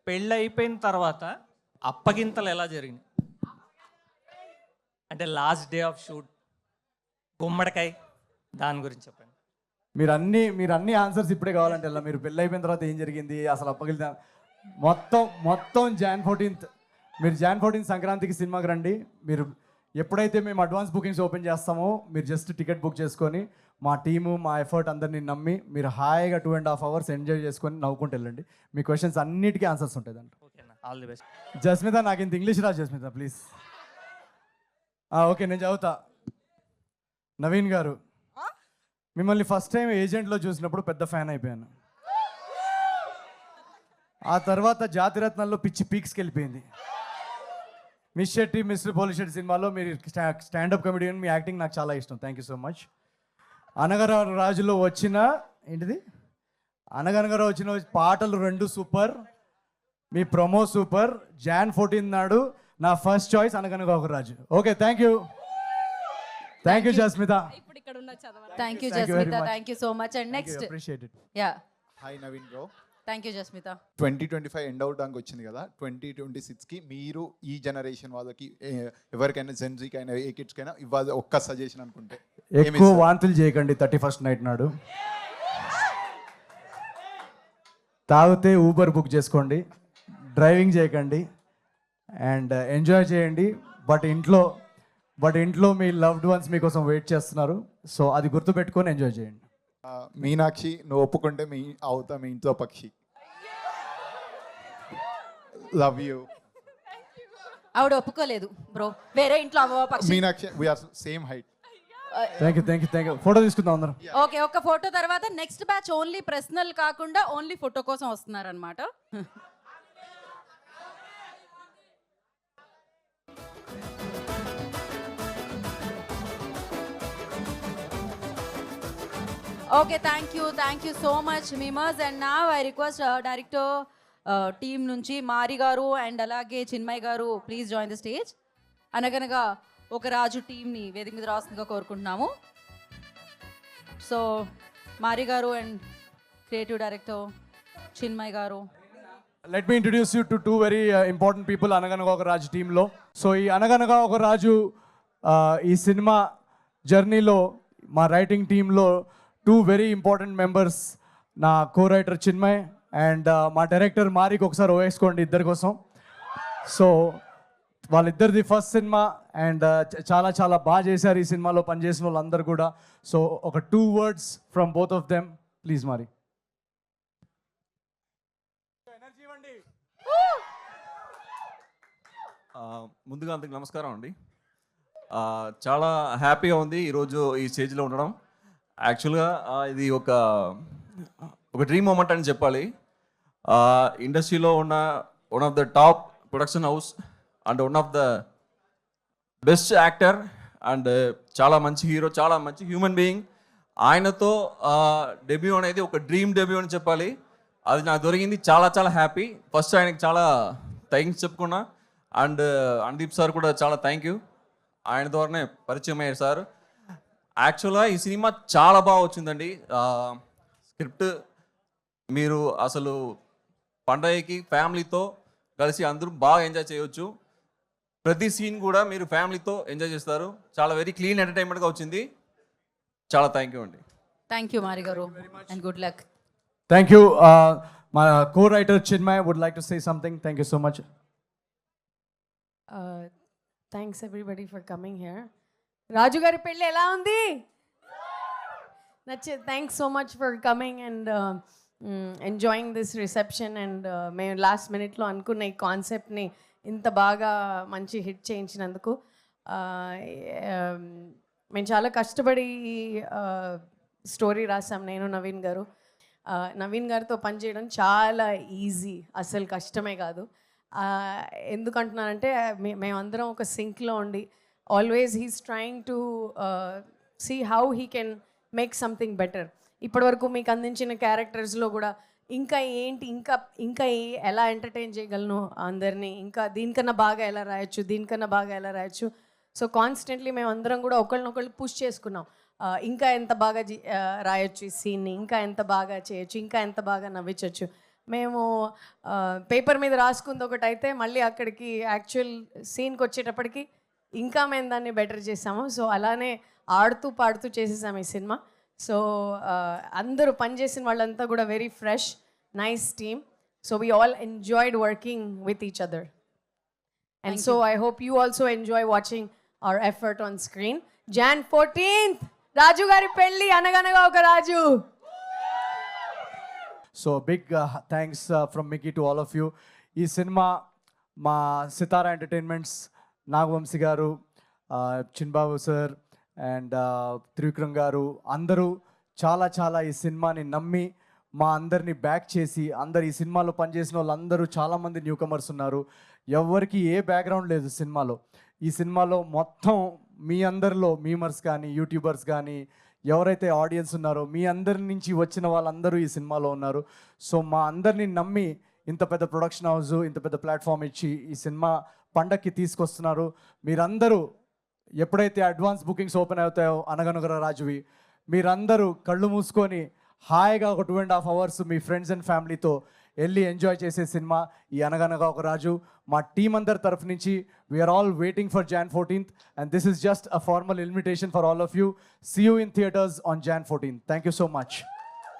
పెళ్ళి అయిపోయిన తర్వాత అప్పగింతలు ఎలా జరిగినాయి? అంటే లాస్ట్ డే ఆఫ్ షూట్, గుమ్మడికాయ, దాని గురించి చెప్పండి. మీరు అన్ని ఆన్సర్స్ ఇప్పుడే కావాలంటే ఎలా, మీరు పెళ్ళి అయిపోయిన తర్వాత ఏం జరిగింది, అసలు అప్పగిలితే మొత్తం Jan 14th, మీరు Jan 14th సంక్రాంతికి సినిమాకి రండి. మీరు ఎప్పుడైతే మేము అడ్వాన్స్ బుకింగ్స్ ఓపెన్ చేస్తామో మీరు జస్ట్ టికెట్ బుక్ చేసుకొని మా టీము, మా ఎఫర్ట్ అందరినీ నమ్మి మీరు హాయిగా 2.5 hours ఎంజాయ్ చేసుకొని నవ్వుకుంటూ వెళ్ళండి. మీ క్వశ్చన్స్ అన్నిటికీ ఆన్సర్స్ ఉంటాయి దాంట్లో. All the best. జస్మిత, నాకు ఇంత ఇంగ్లీష్ రాదు జస్మిత ప్లీజ్. ఓకే నేను చదువుతా. నవీన్ గారు, మిమ్మల్ని ఫస్ట్ టైం ఏజెంట్లో చూసినప్పుడు పెద్ద ఫ్యాన్ అయిపోయాను. ఆ తర్వాత జాతిరత్నాల్లో పిచ్చి పీక్స్కి వెళ్ళిపోయింది. మిస్ శెట్టి, మిస్టర్ పోలిశెట్టి సినిమాలో మీరు స్టాండప్ కమెడియన్, మీ యాక్టింగ్ నాకు చాలా ఇష్టం. Thank you so much. Anaganaga రాజులో వచ్చిన అనగనగా వచ్చిన పాటలు 2 సూపర్, మీ ప్రొమో సూపర్. Jan 14 నాడు నా ఫస్ట్ చాయిస్ అనగనగా ఒక Raju. Okay thank you Jasmitha. Thank you Jasmitha, thank you so much. And next appreciate it. Yeah hi Naveen bro. Thank you Jasmitha. 2025 end అవడానికి వచ్చింది కదా, 2026కి మీరు ఈ జనరేషన్ వాళ్ళకి ఎవరికైనా జెన్జీకైనా ఏ కిడ్స్కైనా ఇవ్వాలి ఒక్క సజెషన్ అనుకుంటే ఎక్కువ వాంతులు చేయకండి 31st నైట్ నాడు. తాగితే ఊబర్ బుక్ చేసుకోండి, డ్రైవింగ్ చేయకండి అండ్ ఎంజాయ్ చేయండి. బట్ ఇంట్లో మీ లవ్డ్ వన్స్ మీకోసం వెయిట్ చేస్తున్నారు. సో అది గుర్తుపెట్టుకొని ఎంజాయ్ చేయండి. మీనాక్షి, నువ్వు ఒప్పుకుంటే మీ ఇంట్లో పక్షి. Love you. ఆవిడ ఒప్పుకోలేదు బ్రో, వేరే ఇంట్లో పక్షి. Meenakshi, we are same height. Thank you. Photo తీసుకుందాం అందరం. ఓకే, ఒక ఫోటో తర్వాత నెక్స్ట్ బ్యాచ్ ఓన్లీ పర్సనల్ కాకుండా ఓన్లీ ఫోటో కోసం వస్తున్నారనమాట. Okay, thank you so much memers. And నా ఐ రిక్వెస్ట్ డైరెక్టర్ టీమ్ నుంచి మారి గారు అండ్ అలాగే చిన్మయ్ గారు ప్లీజ్ జాయిన్ ద స్టేజ్. అనగనగా ఒక రాజు టీంని వేదిక మీద రాస్తుందిగా కోరుకుంటున్నాము. సో మారి garu and creative director Chinmay గారు. Let me introduce you to 2 very important people అనగనగా ఒక రాజు టీంలో. సో ఈ అనగనగా ఒక రాజు ఈ సినిమా జర్నీలో మా రైటింగ్ టీంలో 2 వెరీ ఇంపార్టెంట్ మెంబర్స్, నా కో రైటర్ చిన్మయ్ అండ్ మా డైరెక్టర్ మారికి ఒకసారి వేసుకోండి ఇద్దరి కోసం. సో వాళ్ళిద్దరిది ఫస్ట్ సినిమా అండ్ చాలా చాలా బాగా చేశారు ఈ సినిమాలో పనిచేసిన వాళ్ళందరూ కూడా. సో ఒక 2 words from both of them please మారి. ముందుగా అందరికి నమస్కారం అండి. చాలా హ్యాపీగా ఉంది ఈరోజు ఈ స్టేజ్లో ఉండడం. యాక్చువల్గా ఇది ఒక డ్రీమ్ మూమెంట్ అని చెప్పాలి. ఇండస్ట్రీలో ఉన్న one of the top production house and one of the best actor and చాలా మంచి హీరో, చాలా మంచి హ్యూమన్ బీయింగ్. ఆయనతో డెబ్యూ అనేది ఒక డ్రీమ్ డెబ్యూ అని చెప్పాలి. అది నాకు దొరికింది. చాలా చాలా హ్యాపీ. ఫస్ట్ ఆయనకి చాలా థ్యాంక్స్ చెప్పుకున్నా. అండ్ అనుదీప్ సార్ కూడా చాలా థ్యాంక్ యూ. ఆయన ద్వారానే పరిచయం అయ్యారు సార్. యాక్చువల్గా ఈ సినిమా చాలా బాగా వచ్చిందండి. స్క్రిప్ట్ మీరు అసలు పండగకి ఫ్యామిలీతో కలిసి అందరూ బాగా ఎంజాయ్ చేయవచ్చు. ప్రతి సీన్ కూడా మీరు ఫ్యామిలీతో ఎంజాయ్ చేస్తారు. చాలా వెరీ క్లీన్ ఎంటర్టైన్మెంట్గా వచ్చింది. చాలా థ్యాంక్ యూ అండి. Thank you Mari garu and good luck. Thank you. మా co writer Chinmay would like to say something. Thank you so much. Thanks everybody for coming here. Raju గారి పెళ్ళి ఎలా ఉంది? Thanks so much for coming and enjoying this reception. And మేము last మినిట్లో అనుకున్న ఈ కాన్సెప్ట్ని ఇంత బాగా మంచి హిట్ చేయించినందుకు మేము చాలా కష్టపడి స్టోరీ రాసాం నేను నవీన్ గారు. నవీన్ గారితో పనిచేయడం చాలా ఈజీ, అసలు కష్టమే కాదు. ఎందుకంటున్నానంటే మేమందరం ఒక సింక్లో ఉండి always he's trying to see how he can make something better. ఇప్పటివరకు మీకు అందించిన క్యారెక్టర్స్లో కూడా ఇంకా ఏంటి, ఇంకా ఎలా ఎంటర్టైన్ చేయగలను అందరినీ, ఇంకా దీనికన్నా బాగా ఎలా రాయొచ్చు, దీనికన్నా బాగా ఎలా రాయొచ్చు. సో కాన్స్టెంట్లీ మేము అందరం కూడా ఒకళ్ళనొకళ్ళు పుష్ చేసుకున్నాం. ఇంకా ఎంత బాగా రాయొచ్చు ఈ సీన్ని, ఇంకా ఎంత బాగా చేయొచ్చు, ఇంకా ఎంత బాగా నవ్వించవచ్చు. మేము పేపర్ మీద రాసుకుంది ఒకటైతే మళ్ళీ అక్కడికి యాక్చువల్ సీన్కి వచ్చేటప్పటికి ఇంకా మేము దాన్ని బెటర్ చేసాము. సో అలానే ఆడుతూ పాడుతూ చేసేసాము ఈ సినిమా. సో అందరూ పనిచేసిన వాళ్ళంతా కూడా very fresh, nice team. So we all enjoyed working with each other. And so I hope you also enjoy watching our effort on screen. Jan 14th Raju గారి పెళ్ళి, అనగనగా ఒక Raju. So big thanks from Mickey to all of you. ఈ cinema మా Sithara entertainments, Nagavamsi గారు, చిన్బాబు sir and Trivikram గారు అందరూ చాలా చాలా ఈ సినిమాని నమ్మి మా అందరినీ బ్యాక్ చేసి, అందరు ఈ సినిమాలో పనిచేసిన వాళ్ళందరూ చాలామంది న్యూ కమర్స్ ఉన్నారు. ఎవరికి ఏ బ్యాక్గ్రౌండ్ లేదు సినిమాలో. ఈ సినిమాలో మొత్తం మీ అందరిలో మీమర్స్ కానీ యూట్యూబర్స్ కానీ ఎవరైతే ఆడియన్స్ ఉన్నారో మీ అందరి నుంచి వచ్చిన వాళ్ళందరూ ఈ సినిమాలో ఉన్నారు. సో మా అందరినీ నమ్మి ఇంత పెద్ద ప్రొడక్షన్ హౌస్, ఇంత పెద్ద ప్లాట్ఫామ్ ఇచ్చి ఈ సినిమా పండక్కి తీసుకొస్తున్నారు. మీరందరూ ఎప్పుడైతే అడ్వాన్స్ బుకింగ్స్ ఓపెన్ అవుతాయో అనగనగర రాజువి, మీరందరూ కళ్ళు మూసుకొని హాయిగా ఒక 2.5 hours మీ ఫ్రెండ్స్ అండ్ ఫ్యామిలీతో వెళ్ళి ఎంజాయ్ చేసే సినిమా ఈ అనగనగా ఒక రాజు. మా టీం అందరి తరఫు నుంచి we are all waiting for Jan 14th and this is just a formal invitation for all of you. See you in theatres on Jan 14th. Thank you so much.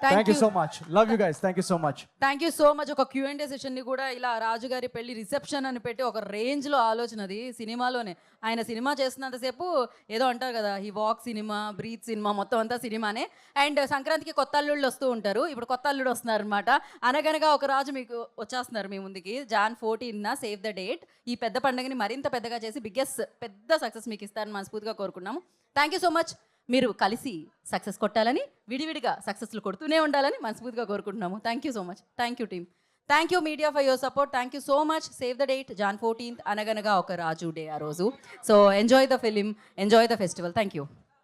Thank you so much. Love you guys. Thank you so much. Thank you so much. ఒక Q&A సెషన్ని కూడా ఇలా రాజుగారి పెళ్లి reception అని పెట్టి ఒక రేంజ్లో ఆలోచనది సినిమాలోనే. ఆయన సినిమా చేస్తున్నంతసేపు ఏదో అంటారు కదా, ఈ వాక్ సినిమా, బ్రీత్ సినిమా, మొత్తం అంతా సినిమానే. అండ్ సంక్రాంతికి కొత్త అల్లుళ్ళు వస్తూ ఉంటారు. ఇప్పుడు కొత్త అల్లుడు వస్తున్నారు అనమాట. అనగనగా ఒక రాజు మీకు వచ్చేస్తున్నారు మీ ముందుకి. Jan 14th save the date. ఈ పెద్ద పండుగని మరింత పెద్దగా చేసి బిగ్గెస్ట్ పెద్ద సక్సెస్ మీకు ఇస్తారని మనస్ఫూర్తిగా కోరుకున్నాము. Thank you so much. మీరు కలిసి సక్సెస్ కొట్టాలని, విడివిడిగా సక్సెస్లు కొడుతూనే ఉండాలని మనస్ఫూర్తిగా కోరుకుంటున్నాము. Thank you so much. Thank you team. Thank you media for your support. Thank you so much. Save the date Jan 14th అనగనగా ఒక రాజు డే ఆ రోజు. So enjoy the film, enjoy the festival. Thank you.